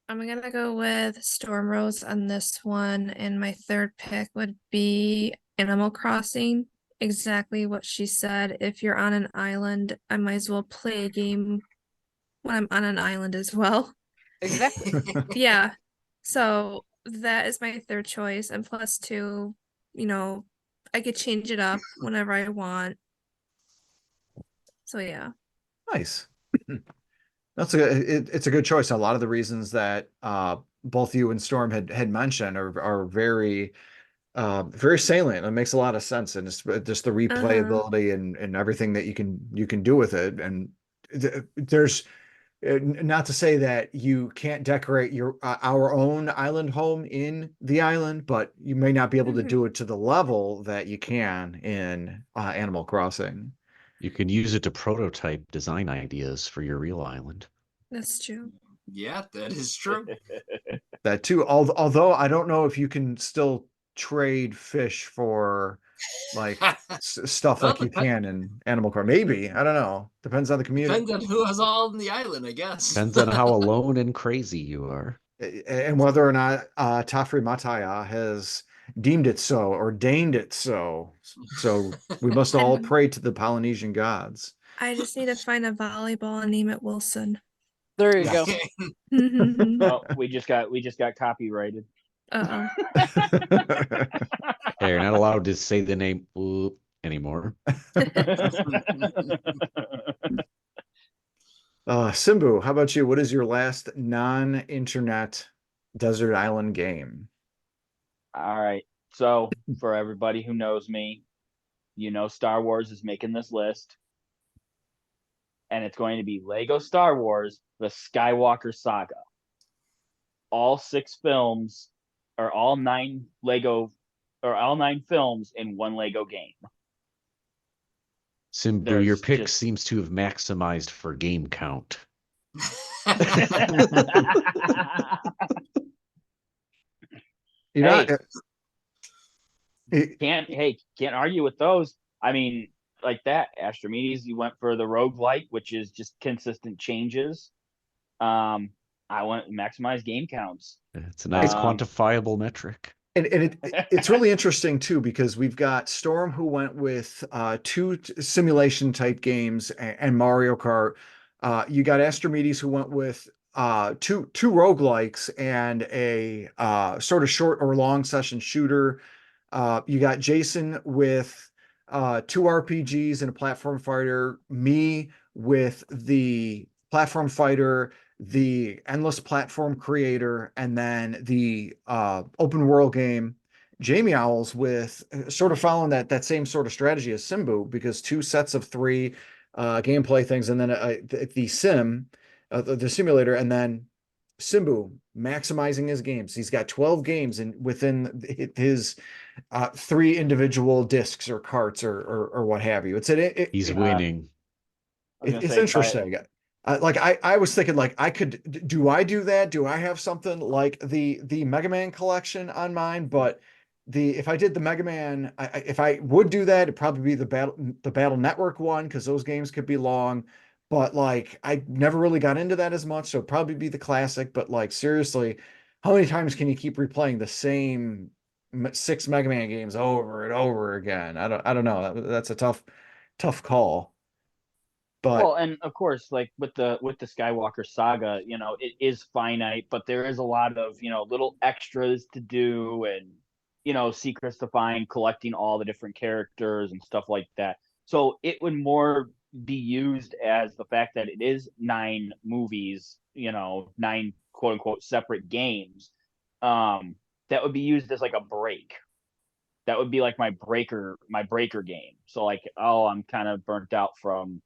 Speaker 5: I'm gonna go with Stormrose on this one, and my third pick would be Animal Crossing. Exactly what she said. If you're on an island, I might as well play a game when I'm on an island as well.
Speaker 2: Exactly.
Speaker 5: Yeah. So that is my third choice. And plus two, I could change it up whenever I want. So yeah.
Speaker 1: Nice. It's a good choice. A lot of the reasons that both you and Storm had mentioned are very very salient. It makes a lot of sense, and just the replayability and everything that you can do with it. And there's not to say that you can't decorate your our own island home in the island, but you may not be able to do it to the level that you can in Animal Crossing.
Speaker 3: You can use it to prototype design ideas for your real island.
Speaker 5: That's true.
Speaker 4: Yeah, that is true.
Speaker 1: That too. Although I don't know if you can still trade fish for like stuff like you can in Animal Crossing. Maybe, I don't know. Depends on the community.
Speaker 4: Depends on who has all in the island, I guess.
Speaker 3: Depends on how alone and crazy you are.
Speaker 1: And whether or not Tafri Mataya has deemed it so or deigned it so. So we must all pray to the Polynesian gods.
Speaker 5: I just need to find a volleyball and name it Wilson.
Speaker 2: There you go.
Speaker 6: Oh, we just got copyrighted.
Speaker 5: Uh-oh.
Speaker 3: Hey, you're not allowed to say the name anymore.
Speaker 1: Simbu, how about you? What is your last non-internet desert island game?
Speaker 6: All right. So for everybody who knows me, Star Wars is making this list. And it's going to be Lego Star Wars, the Skywalker Saga. All 6 films, or all 9 films in one Lego game.
Speaker 3: Simbu, your pick seems to have maximized for game count.
Speaker 6: Can't argue with those. I mean, like that, Astrimedes, you went for the roguelike, which is just consistent changes. I went maximize game counts.
Speaker 3: It's a nice quantifiable metric.
Speaker 1: And it's really interesting too, because we've got Storm who went with 2 simulation type games and Mario Kart. You got Astrimedes who went with two roguelikes and a sort of short or long session shooter. You got Jason with 2 RPGs and a platform fighter, me with the platform fighter, the endless platform creator, and then the open world game. Jamie Owls with sort of following that same sort of strategy as Simbu, because 2 sets of 3 gameplay things, and then the simulator, and then Simbu maximizing his games. He's got 12 games within his 3 individual discs or carts or what have you.
Speaker 3: He's winning.
Speaker 1: It's interesting. I was thinking, like, do I do that? Do I have something like the Mega Man collection on mine? But if I did the Mega Man, if I would do that, it'd probably be the Battle Network one, because those games could be long. But like, I never really got into that as much, so it'd probably be the classic. But like, seriously, how many times can you keep replaying the same 6 Mega Man games over and over again? I don't know. That's a tough call. But
Speaker 6: well, and of course, like with the Skywalker Saga, it is finite, but there is a lot of little extras to do, and secrets to find, collecting all the different characters and stuff like that. So it would more be used as the fact that it is 9 movies, 9 quote unquote separate games. That would be used as like a break. That would be like my breaker game. So like, oh, I'm kind of burnt out from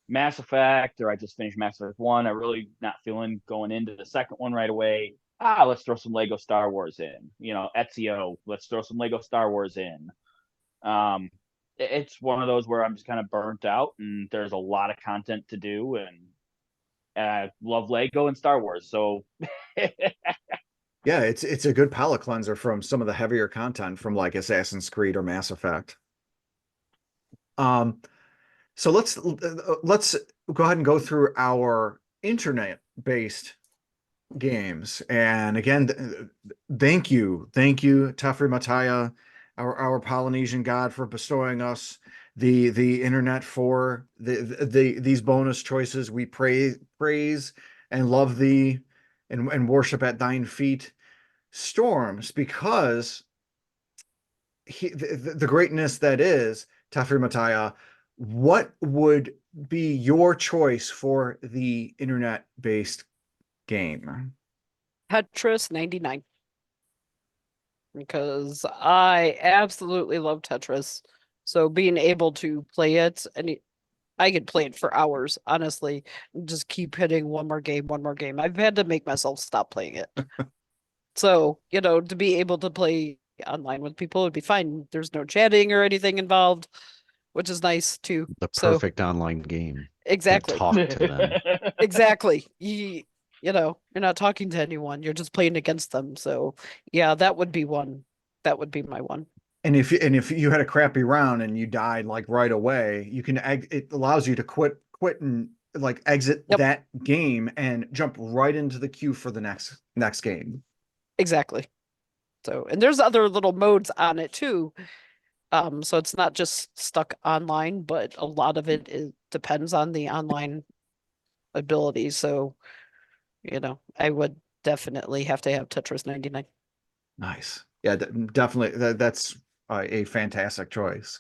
Speaker 6: Mass Effect, or I just finished Mass Effect 1. I really not feeling going into the second one right away. Let's throw some Lego Star Wars in. Ezio, let's throw some Lego Star Wars in. It's one of those where I'm just kind of burnt out, and there's a lot of content to do, and I love Lego and Star Wars. So
Speaker 1: yeah, it's a good palate cleanser from some of the heavier content from like Assassin's Creed or Mass Effect. So let's go ahead and go through our internet based games. And again, thank you, Tefri Mataya, our Polynesian god, for bestowing us the internet for these bonus choices. We praise and love thee and worship at thine feet, Storms, because the greatness that is Tefri Mataya. What would be your choice for the internet based game?
Speaker 2: Tetris 99. Because I absolutely love Tetris. So being able to play it, and I could play it for hours, honestly, and just keep hitting one more game, one more game. I've had to make myself stop playing it. So, to be able to play online with people would be fine. There's no chatting or anything involved, which is nice too.
Speaker 3: The
Speaker 2: So,
Speaker 3: perfect online game. Can't
Speaker 2: exactly.
Speaker 3: talk to them.
Speaker 2: Exactly. You're not talking to anyone. You're just playing against them. So, yeah, that would be one. That would be my one.
Speaker 1: And if you had a crappy round and you died like right away, you can it allows you to quit and like exit
Speaker 2: Yep.
Speaker 1: that game and jump right into the queue for the next game.
Speaker 2: Exactly. So, and there's other little modes on it too. So it's not just stuck online, but a lot of it depends on the online ability. So, I would definitely have to have Tetris 99.
Speaker 1: Nice. Yeah, definitely. That's a fantastic choice.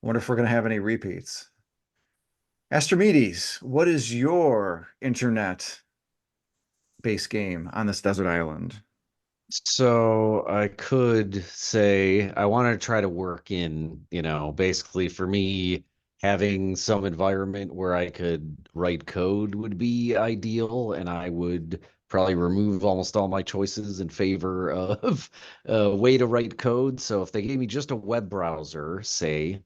Speaker 1: Wonder if we're going to have any repeats. Astrimedes, what is your internet based game on this desert island?
Speaker 3: So I could say I want to try to work in, basically for me, having some environment where I could write code would be ideal, and I would probably remove almost all my choices in favor of a way to write code. So if they gave me just a web browser, say,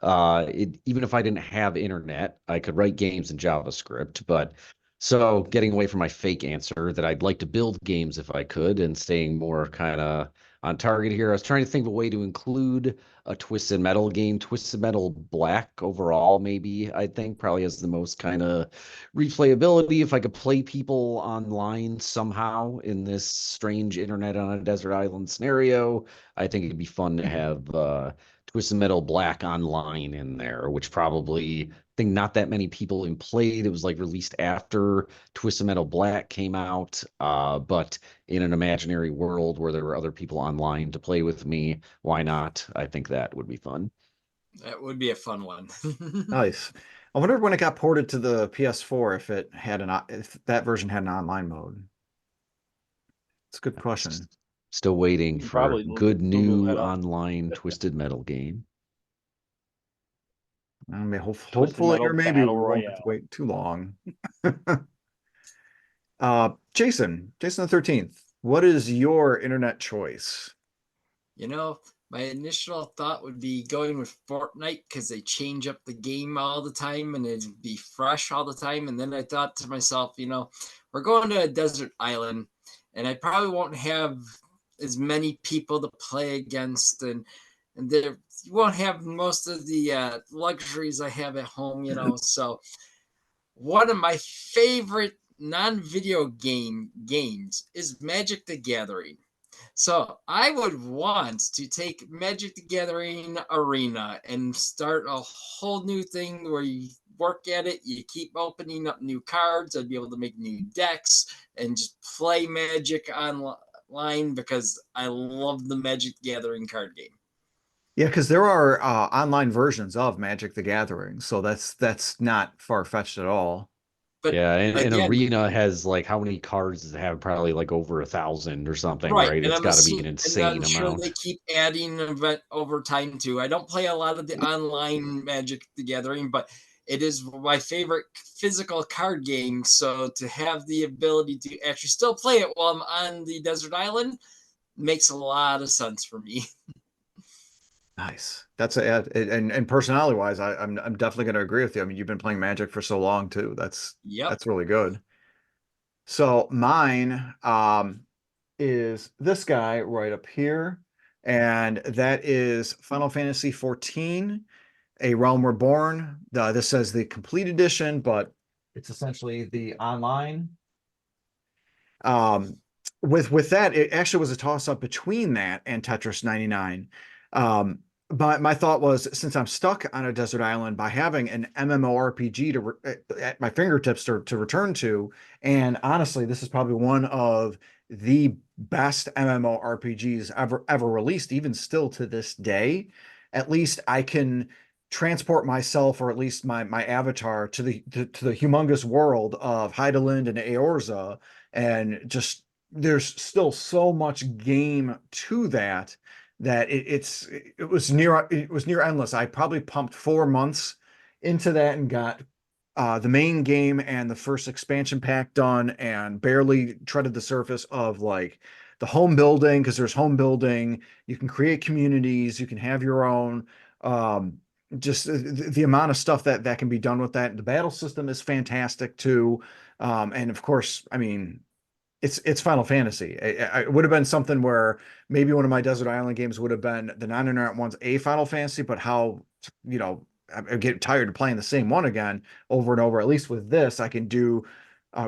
Speaker 3: even if I didn't have internet, I could write games in JavaScript. But so getting away from my fake answer that I'd like to build games if I could and staying more kind of on target here, I was trying to think of a way to include a Twisted Metal game. Twisted Metal Black overall, maybe, I think probably has the most kind of replayability. If I could play people online somehow in this strange internet on a desert island scenario, I think it'd be fun to have Twisted Metal Black online in there, which probably I think not that many people even played. It was like released after Twisted Metal Black came out, but in an imaginary world where there were other people online to play with me, why not? I think that would be fun.
Speaker 4: That would be a fun one.
Speaker 1: Nice. I wonder when it got ported to the PS4 if that version had an online mode. It's a good question.
Speaker 3: Still waiting
Speaker 6: You can
Speaker 3: for
Speaker 6: probably
Speaker 3: good
Speaker 6: Google
Speaker 3: new
Speaker 6: that up.
Speaker 3: online Twisted Metal game.
Speaker 1: I mean,
Speaker 6: Twisted
Speaker 1: hopefully,
Speaker 6: Metal
Speaker 1: or maybe we
Speaker 6: Battle
Speaker 1: won't have to
Speaker 6: Royale.
Speaker 1: wait too long. Jason the 13th, what is your internet choice?
Speaker 4: My initial thought would be going with Fortnite because they change up the game all the time and it'd be fresh all the time. And then I thought to myself, we're going to a desert island and I probably won't have as many people to play against and there you won't have most of the luxuries I have at home, So one of my favorite non-video games is Magic the Gathering. So I would want to take Magic the Gathering Arena and start a whole new thing where you work at it, you keep opening up new cards, I'd be able to make new decks and just play Magic online because I love the Magic the Gathering card game.
Speaker 1: Yeah, because there are online versions of Magic the Gathering, so that's not far-fetched at all.
Speaker 4: But
Speaker 3: Yeah, and
Speaker 4: again,
Speaker 3: Arena has like how many cards does it have? Probably like over 1,000 or something,
Speaker 4: right,
Speaker 3: right?
Speaker 4: and
Speaker 3: It's
Speaker 4: I'm
Speaker 3: got to be an
Speaker 4: assuming, and
Speaker 3: insane
Speaker 4: I'm sure they
Speaker 3: amount.
Speaker 4: keep adding event over time too. I don't play a lot of the online Magic the Gathering, but it is my favorite physical card game. So to have the ability to actually still play it while I'm on the desert island makes a lot of sense for me.
Speaker 1: Nice. And personality wise, I'm definitely going to agree with you. I mean, you've been playing Magic for so long too.
Speaker 4: Yep.
Speaker 1: That's really good. So mine is this guy right up here, and that is Final Fantasy 14, A Realm Reborn. This says the complete edition, but It's essentially the online. With that, it actually was a toss up between that and Tetris 99. But my thought was, since I'm stuck on a desert island, by having an MMORPG at my fingertips to return to, and honestly, this is probably one of the best MMORPGs ever released, even still to this day. At least I can transport myself, or at least my avatar, to the humongous world of Heideland and Eorza, and just there's still so much game to that it was near endless. I probably pumped 4 months into that and got the main game and the first expansion pack done, and barely treaded the surface of like the home building, because there's home building. You can create communities, you can have your own. Just the amount of stuff that can be done with that. The battle system is fantastic too. And of course, I mean, it's Final Fantasy. It would have been something where maybe one of my Desert Island games would have been the 999 one's a Final Fantasy, but how, I get tired of playing the same one again over and over. At least with this, I can do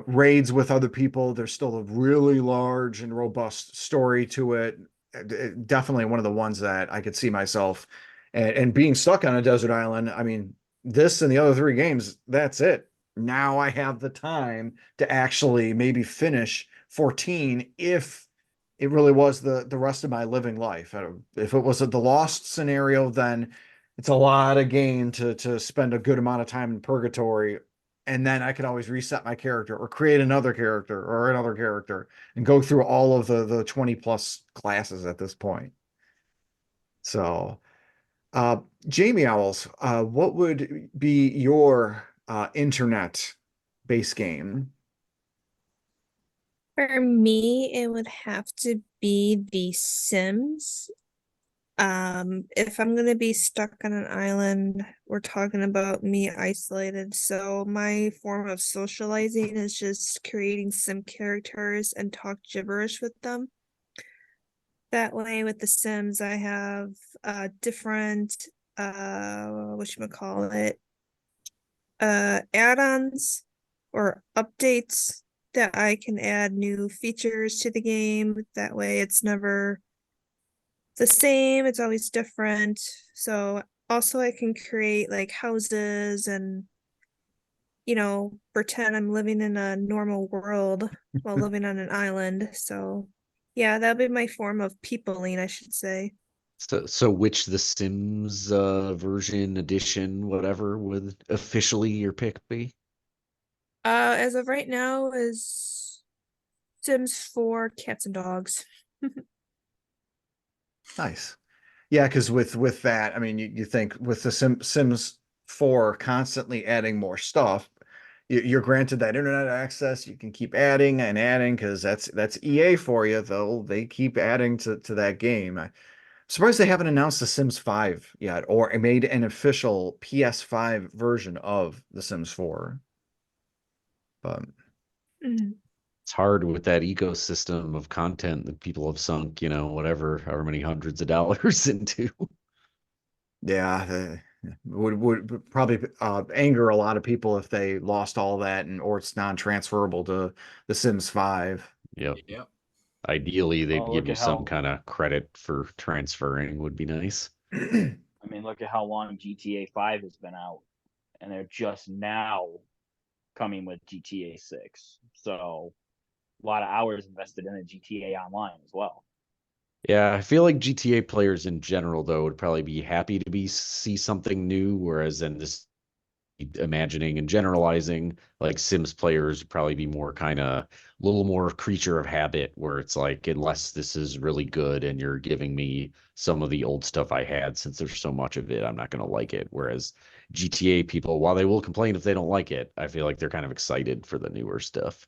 Speaker 1: raids with other people. There's still a really large and robust story to it. Definitely one of the ones that I could see myself and being stuck on a desert island. I mean, this and the other three games, that's it. Now I have the time to actually maybe finish 14 if it really was the rest of my living life. If it was the Lost scenario, then it's a lot of gain to spend a good amount of time in purgatory, and then I could always reset my character or create another character and go through all of the 20 plus classes at this point. So Jamie Owls, what would be your internet base game?
Speaker 5: For me, it would have to be The Sims. If I'm gonna be stuck on an island, we're talking about me isolated. So my form of socializing is just creating sim characters and talk gibberish with them. That way, with The Sims, I have different whatchamacallit, add-ons or updates that I can add new features to the game. That way it's never the same, it's always different. So also I can create like houses and pretend I'm living in a normal world while living on an island. So yeah, that'd be my form of peopling, I should say.
Speaker 3: So which The Sims version, edition, whatever, would officially your pick be?
Speaker 5: As of right now is Sims 4 Cats and Dogs.
Speaker 1: Nice. Yeah, because with that, I mean, you think with the Sims 4 constantly adding more stuff, you're granted that internet access. You can keep adding and adding, because that's EA for you, though. They keep adding to that game. I'm surprised they haven't announced the Sims 5 yet, or made an official PS5 version of the Sims 4. But
Speaker 3: It's hard with that ecosystem of content that people have sunk, whatever, however many hundreds of dollars into.
Speaker 1: yeah, would probably anger a lot of people if they lost all that, or it's non-transferable to the Sims 5.
Speaker 3: Yep.
Speaker 4: Yep.
Speaker 3: Ideally, they'd
Speaker 6: Well,
Speaker 3: give
Speaker 6: look
Speaker 3: you
Speaker 6: at
Speaker 3: some
Speaker 6: how
Speaker 3: kind of credit for transferring would be nice.
Speaker 6: I mean, look at how long GTA 5 has been out, and they're just now coming with GTA 6. So a lot of hours invested in the GTA Online as well.
Speaker 3: Yeah, I feel like GTA players in general, though, would probably be happy to see something new, whereas in this imagining and generalizing, like Sims players would probably be more kind of a little more creature of habit, where it's like, unless this is really good and you're giving me some of the old stuff I had, since there's so much of it, I'm not going to like it. Whereas GTA people, while they will complain if they don't like it, I feel like they're kind of excited for the newer stuff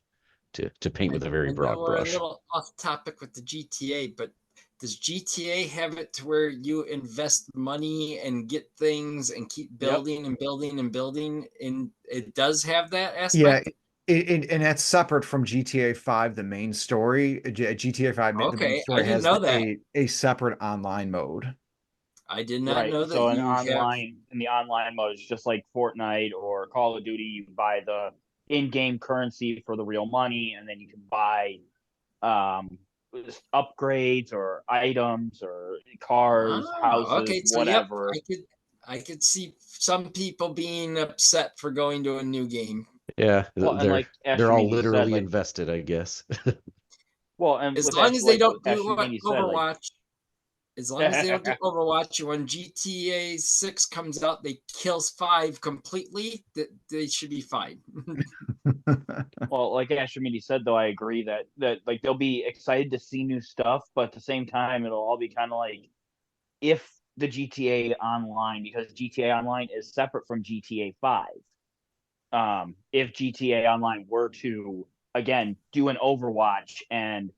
Speaker 3: to paint with a very
Speaker 4: I know
Speaker 3: broad
Speaker 4: we're
Speaker 3: brush.
Speaker 4: a little off topic with the GTA, but does GTA have it to where you invest money and get things and keep building and building and building? And it does have that
Speaker 1: Yeah,
Speaker 4: aspect?
Speaker 1: and that's separate from GTA 5, the main story. GTA 5, the main
Speaker 4: Okay, I
Speaker 1: story
Speaker 4: didn't
Speaker 1: has
Speaker 4: know that.
Speaker 1: a separate online mode.
Speaker 4: I did not
Speaker 6: Right.
Speaker 4: know that
Speaker 6: So
Speaker 4: you have.
Speaker 6: in the online mode, it's just like Fortnite or Call of Duty. You buy the in-game currency for the real money, and then you can buy upgrades or items or cars, houses,
Speaker 4: okay, so yep,
Speaker 6: whatever.
Speaker 4: I could see some people being upset for going to a new game.
Speaker 3: Yeah,
Speaker 6: Well, and like
Speaker 3: they're all
Speaker 6: Astrimedes said,
Speaker 3: literally
Speaker 6: like,
Speaker 3: invested, I guess.
Speaker 6: well, and
Speaker 4: As
Speaker 6: with
Speaker 4: long
Speaker 6: that,
Speaker 4: as they
Speaker 6: like what
Speaker 4: don't do what
Speaker 6: Astrimedes said, like,
Speaker 4: Overwatch. As long as they don't do Overwatch, when GTA 6 comes out, they kills 5 completely. They should be fine.
Speaker 6: well, like Astrimedes said, though, I agree that like they'll be excited to see new stuff, but at the same time, it'll all be kind of like if the GTA Online, because GTA Online is separate from GTA 5. If GTA Online were to again do an Overwatch and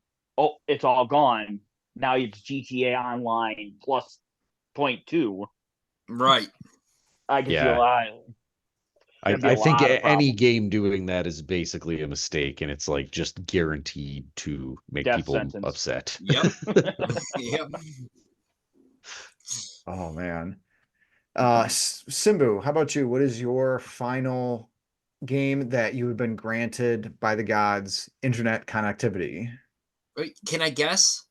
Speaker 6: it's all gone, now it's GTA Online plus 0.2.
Speaker 4: Right.
Speaker 6: I could see a
Speaker 3: Yeah.
Speaker 6: lot.
Speaker 3: I think
Speaker 6: Of
Speaker 3: any
Speaker 6: problems.
Speaker 3: game doing that is basically a mistake, and it's like just guaranteed to make
Speaker 6: Death
Speaker 3: people
Speaker 6: sentence.
Speaker 3: upset.
Speaker 4: Yep. Yep.
Speaker 1: Oh man. Simbu, how about you? What is your final game that you have been granted by the gods internet connectivity?
Speaker 4: Wait, can I guess?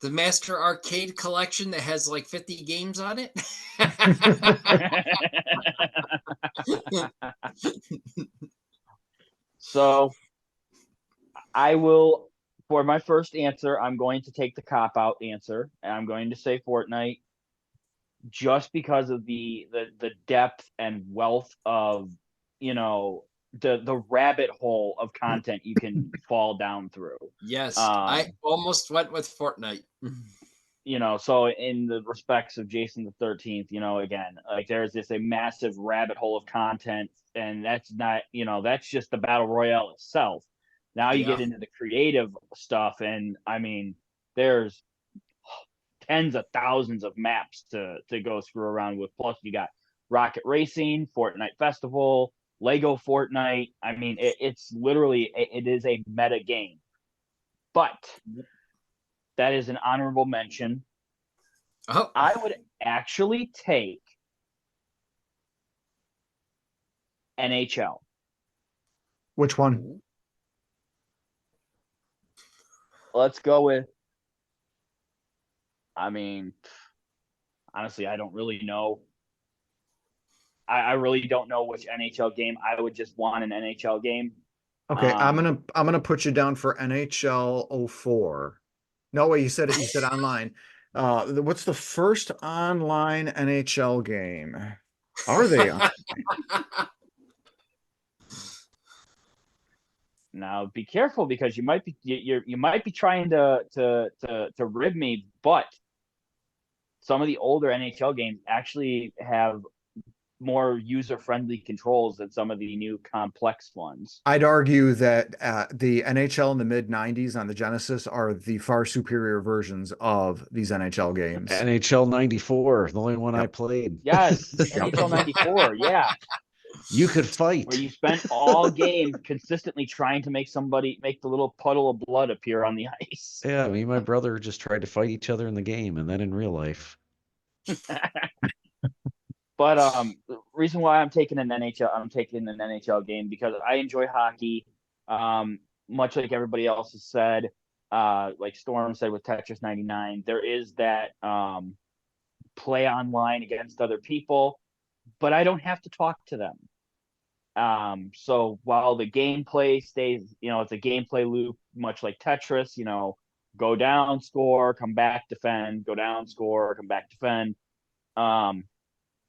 Speaker 4: The Master Arcade Collection that has like 50 games on it?
Speaker 6: So I will, for my first answer, I'm going to take the cop out answer, and I'm going to say Fortnite, just because of the depth and wealth of, you know, the rabbit hole of content you can fall down through.
Speaker 4: Yes, I almost went with Fortnite.
Speaker 6: You know, so in the respects of Jason the 13th, you know, again, like there's this a massive rabbit hole of content, and that's not, you know, that's just the battle royale itself. Now you get into the creative stuff, and I mean, there's tens of thousands of maps to go screw around with. Plus, you got Rocket Racing, Fortnite Festival, Lego Fortnite. I mean, it's literally it is a meta game, but that is an honorable mention.
Speaker 4: Oh,
Speaker 6: I would actually take NHL.
Speaker 1: Which one?
Speaker 6: Let's go with, I mean, honestly, I don't really know. I really don't know which NHL game. I would just want an NHL game.
Speaker 1: Okay, I'm gonna put you down for NHL 04. No way, you said it. You said online. What's the first online NHL game? Are they on?
Speaker 6: Now be careful, because you might be you might be trying to rib me, but some of the older NHL games actually have more user-friendly controls than some of the new complex ones.
Speaker 1: I'd argue that the NHL in the mid 90s on the Genesis are the far superior versions of these NHL games.
Speaker 3: NHL 94, the only one I played.
Speaker 6: Yes, NHL 94, yeah.
Speaker 3: You could fight.
Speaker 6: Where you spent all game consistently trying to make somebody make the little puddle of blood appear on the ice.
Speaker 3: Yeah, me and my brother just tried to fight each other in the game, and then in real life.
Speaker 6: But the reason why I'm taking an NHL game, because I enjoy hockey. Much like everybody else has said, like Storm said with Tetris 99, there is that play online against other people, but I don't have to talk to them. So while the gameplay stays, you know, it's a gameplay loop, much like Tetris, you know, go down, score, come back, defend, go down, score, come back, defend.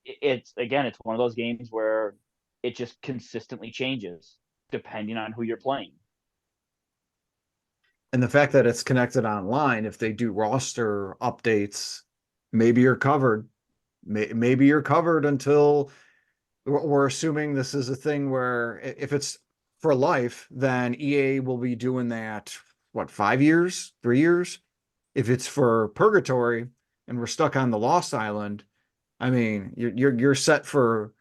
Speaker 6: It's one of those games where it just consistently changes depending on who you're playing.
Speaker 1: And the fact that it's connected online, if they do roster updates, maybe you're covered. Maybe you're covered until we're assuming this is a thing where if it's for life, then EA will be doing that, what, 5 years, 3 years? If it's for purgatory and we're stuck on the Lost Island, I mean, you're set for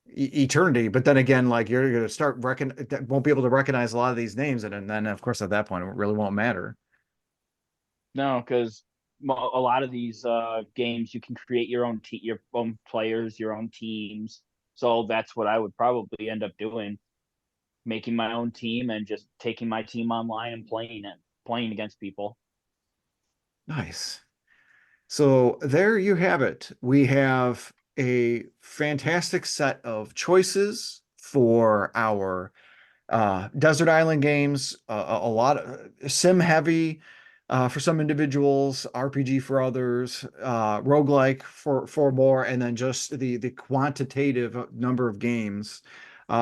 Speaker 1: eternity. But then again, like you're going to won't be able to recognize a lot of these names, and then of course at that point it really won't matter.
Speaker 6: No, because a lot of these games you can create your own players, your own teams. So that's what I would probably end up doing, making my own team and just taking my team online and playing against people.
Speaker 1: Nice. So there you have it. We have a fantastic set of choices for our desert island games, a lot of sim heavy for some individuals, RPG for others, roguelike for more, and then just the quantitative number of games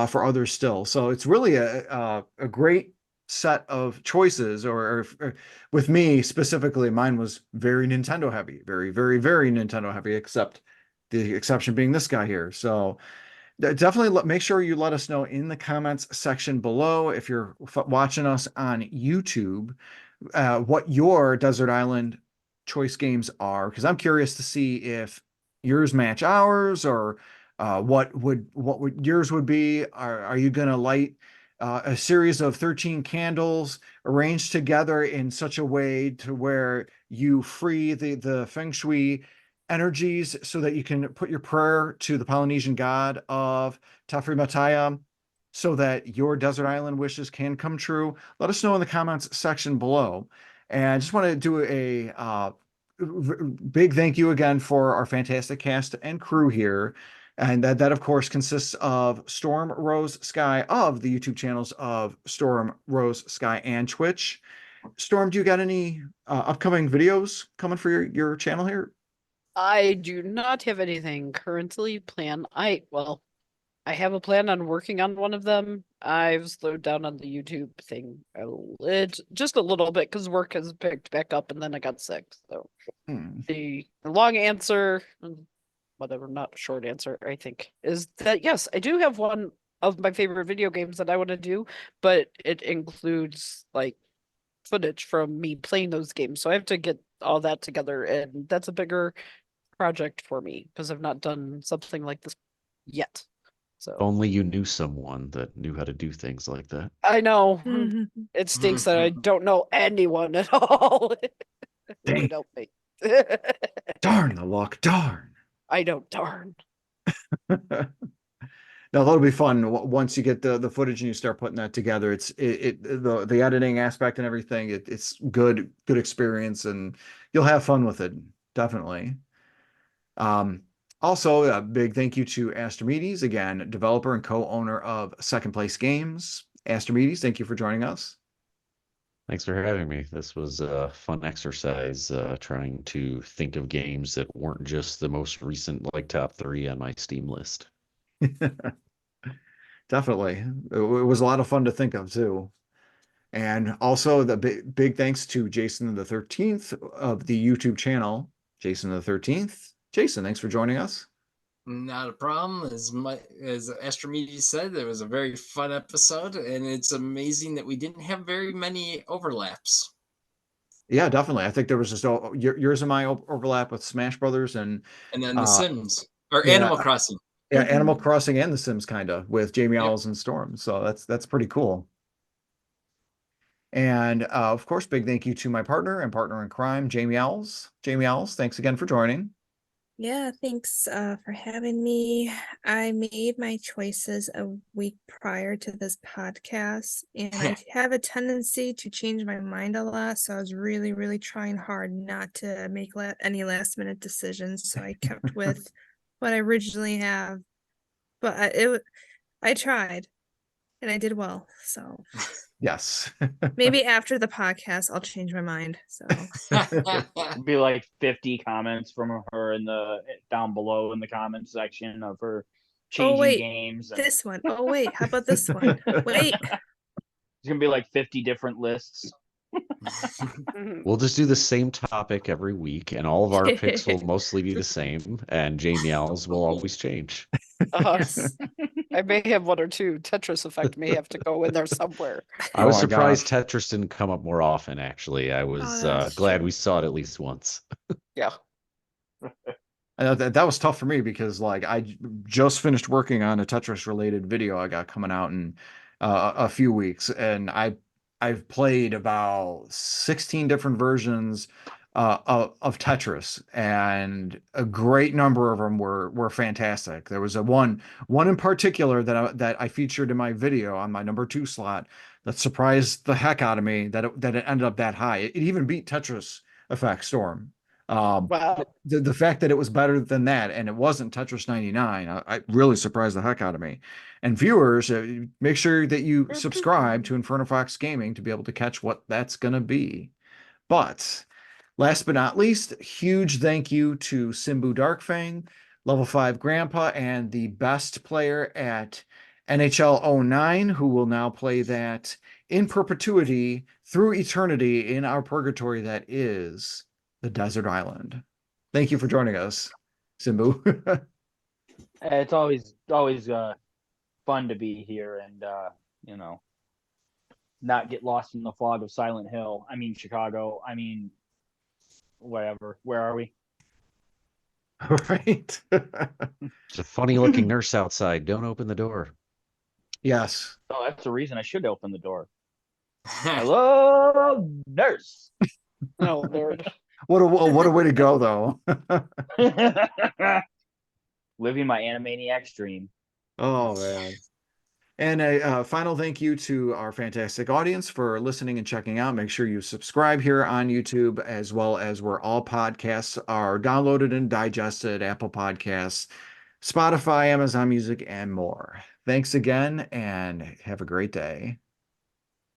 Speaker 1: for others still. So it's really a great set of choices, or with me specifically, mine was very Nintendo heavy, very, very, very Nintendo heavy, except the exception being this guy here. So definitely make sure you let us know in the comments section below if you're watching us on YouTube, what your desert island choice games are, because I'm curious to see if yours match ours, or what would yours would be. Are you going to light a series of 13 candles arranged together in such a way to where you free the feng shui energies so that you can put your prayer to the Polynesian god of Tafri Mataya so that your desert island wishes can come true? Let us know in the comments section below. And I just want to do a big thank you again for our fantastic cast and crew here. And that of course consists of Stormrosesky of the YouTube channels of Stormrosesky and Twitch. Storm, do you got any upcoming videos coming for your channel here?
Speaker 2: I do not have anything currently planned. I have a plan on working on one of them. I've slowed down on the YouTube thing just a little bit because work has picked back up and then I got sick. So the long answer, whatever, not short answer, I think, is that yes, I do have one of my favorite video games that I want to do, but it includes like footage from me playing those games. So I have to get all that together, and that's a bigger project for me because I've not done something like this yet. So
Speaker 3: Only you knew someone that knew how to do things like that.
Speaker 2: I know it stinks that I don't know anyone at all. Really don't think.
Speaker 1: Darn the luck, darn.
Speaker 2: I know, darn.
Speaker 1: No, that'll be fun once you get the footage and you start putting that together. The editing aspect and everything. It's good experience, and you'll have fun with it, definitely. Also, a big thank you to Astrimedes, again, developer and co-owner of Second Place Games. Astrimedes, thank you for joining us.
Speaker 3: Thanks for having me. This was a fun exercise, trying to think of games that weren't just the most recent, like top 3 on my Steam list.
Speaker 1: Definitely. It was a lot of fun to think of too. And also the big thanks to Jason the 13th of the YouTube channel, Jason the 13th. Jason, thanks for joining us.
Speaker 4: Not a problem. As Astrimedes said, it was a very fun episode, and it's amazing that we didn't have very many overlaps.
Speaker 1: Yeah, definitely. I think there was just yours and my overlap with Smash Brothers, and
Speaker 4: then The Sims or
Speaker 1: yeah,
Speaker 4: Animal Crossing.
Speaker 1: Yeah, Animal Crossing and The Sims kind of with Jamie Owls and Storm. So that's pretty cool. And of course, big thank you to my partner and partner in crime, Jamie Owls. Jamie Owls, thanks again for joining.
Speaker 5: Yeah, thanks for having me. I made my choices a week prior to this podcast, and I have a tendency to change my mind a lot. So I was really, really trying hard not to make any last minute decisions. So I kept with what I originally have, but I tried, and I did well. So
Speaker 1: yes,
Speaker 5: maybe after the podcast, I'll change my mind. So
Speaker 6: be like 50 comments from her down below in the comment section of her changing games.
Speaker 5: This one. Oh wait, how about this one? Wait.
Speaker 6: It's gonna be like 50 different lists.
Speaker 3: We'll just do the same topic every week, and all of our picks will mostly be the same, and Jamie Owls will always change.
Speaker 5: Yes.
Speaker 2: I may have one or two. Tetris Effect may have to go in there somewhere.
Speaker 3: I was surprised Tetris didn't come up more often, actually. I was glad we saw it at least once.
Speaker 2: Yeah.
Speaker 1: That was tough for me because like I just finished working on a Tetris related video I got coming out in a few weeks, and I've played about 16 different versions of Tetris, and a great number of them were fantastic. There was one in particular that I featured in my video on my number 2 slot that surprised the heck out of me that it ended up that high. It even beat Tetris Effect Storm.
Speaker 2: Wow.
Speaker 1: The fact that it was better than that and it wasn't Tetris 99, I really surprised the heck out of me. And viewers, make sure that you subscribe to Inferno Fox Gaming to be able to catch what that's going to be. But last but not least, huge thank you to Simbu Darkfang, level 5 grandpa, and the best player at NHL 09, who will now play that in perpetuity through eternity in our purgatory that is the desert island. Thank you for joining us, Simbu.
Speaker 6: It's always fun to be here and you know, not get lost in the fog of Silent Hill. I mean Chicago. I mean whatever. Where are we?
Speaker 1: Right.
Speaker 3: There's a funny looking nurse outside. Don't open the door.
Speaker 1: Yes.
Speaker 6: Oh, that's the reason I should open the door. Hello, nurse.
Speaker 2: Oh Lord.
Speaker 1: What a way to go, though.
Speaker 6: Living my Animaniacs dream.
Speaker 1: Oh man. And a final thank you to our fantastic audience for listening and checking out. Make sure you subscribe here on YouTube, as well as where all podcasts are downloaded and digested, Apple Podcasts, Spotify, Amazon Music, and more. Thanks again, and have a great day.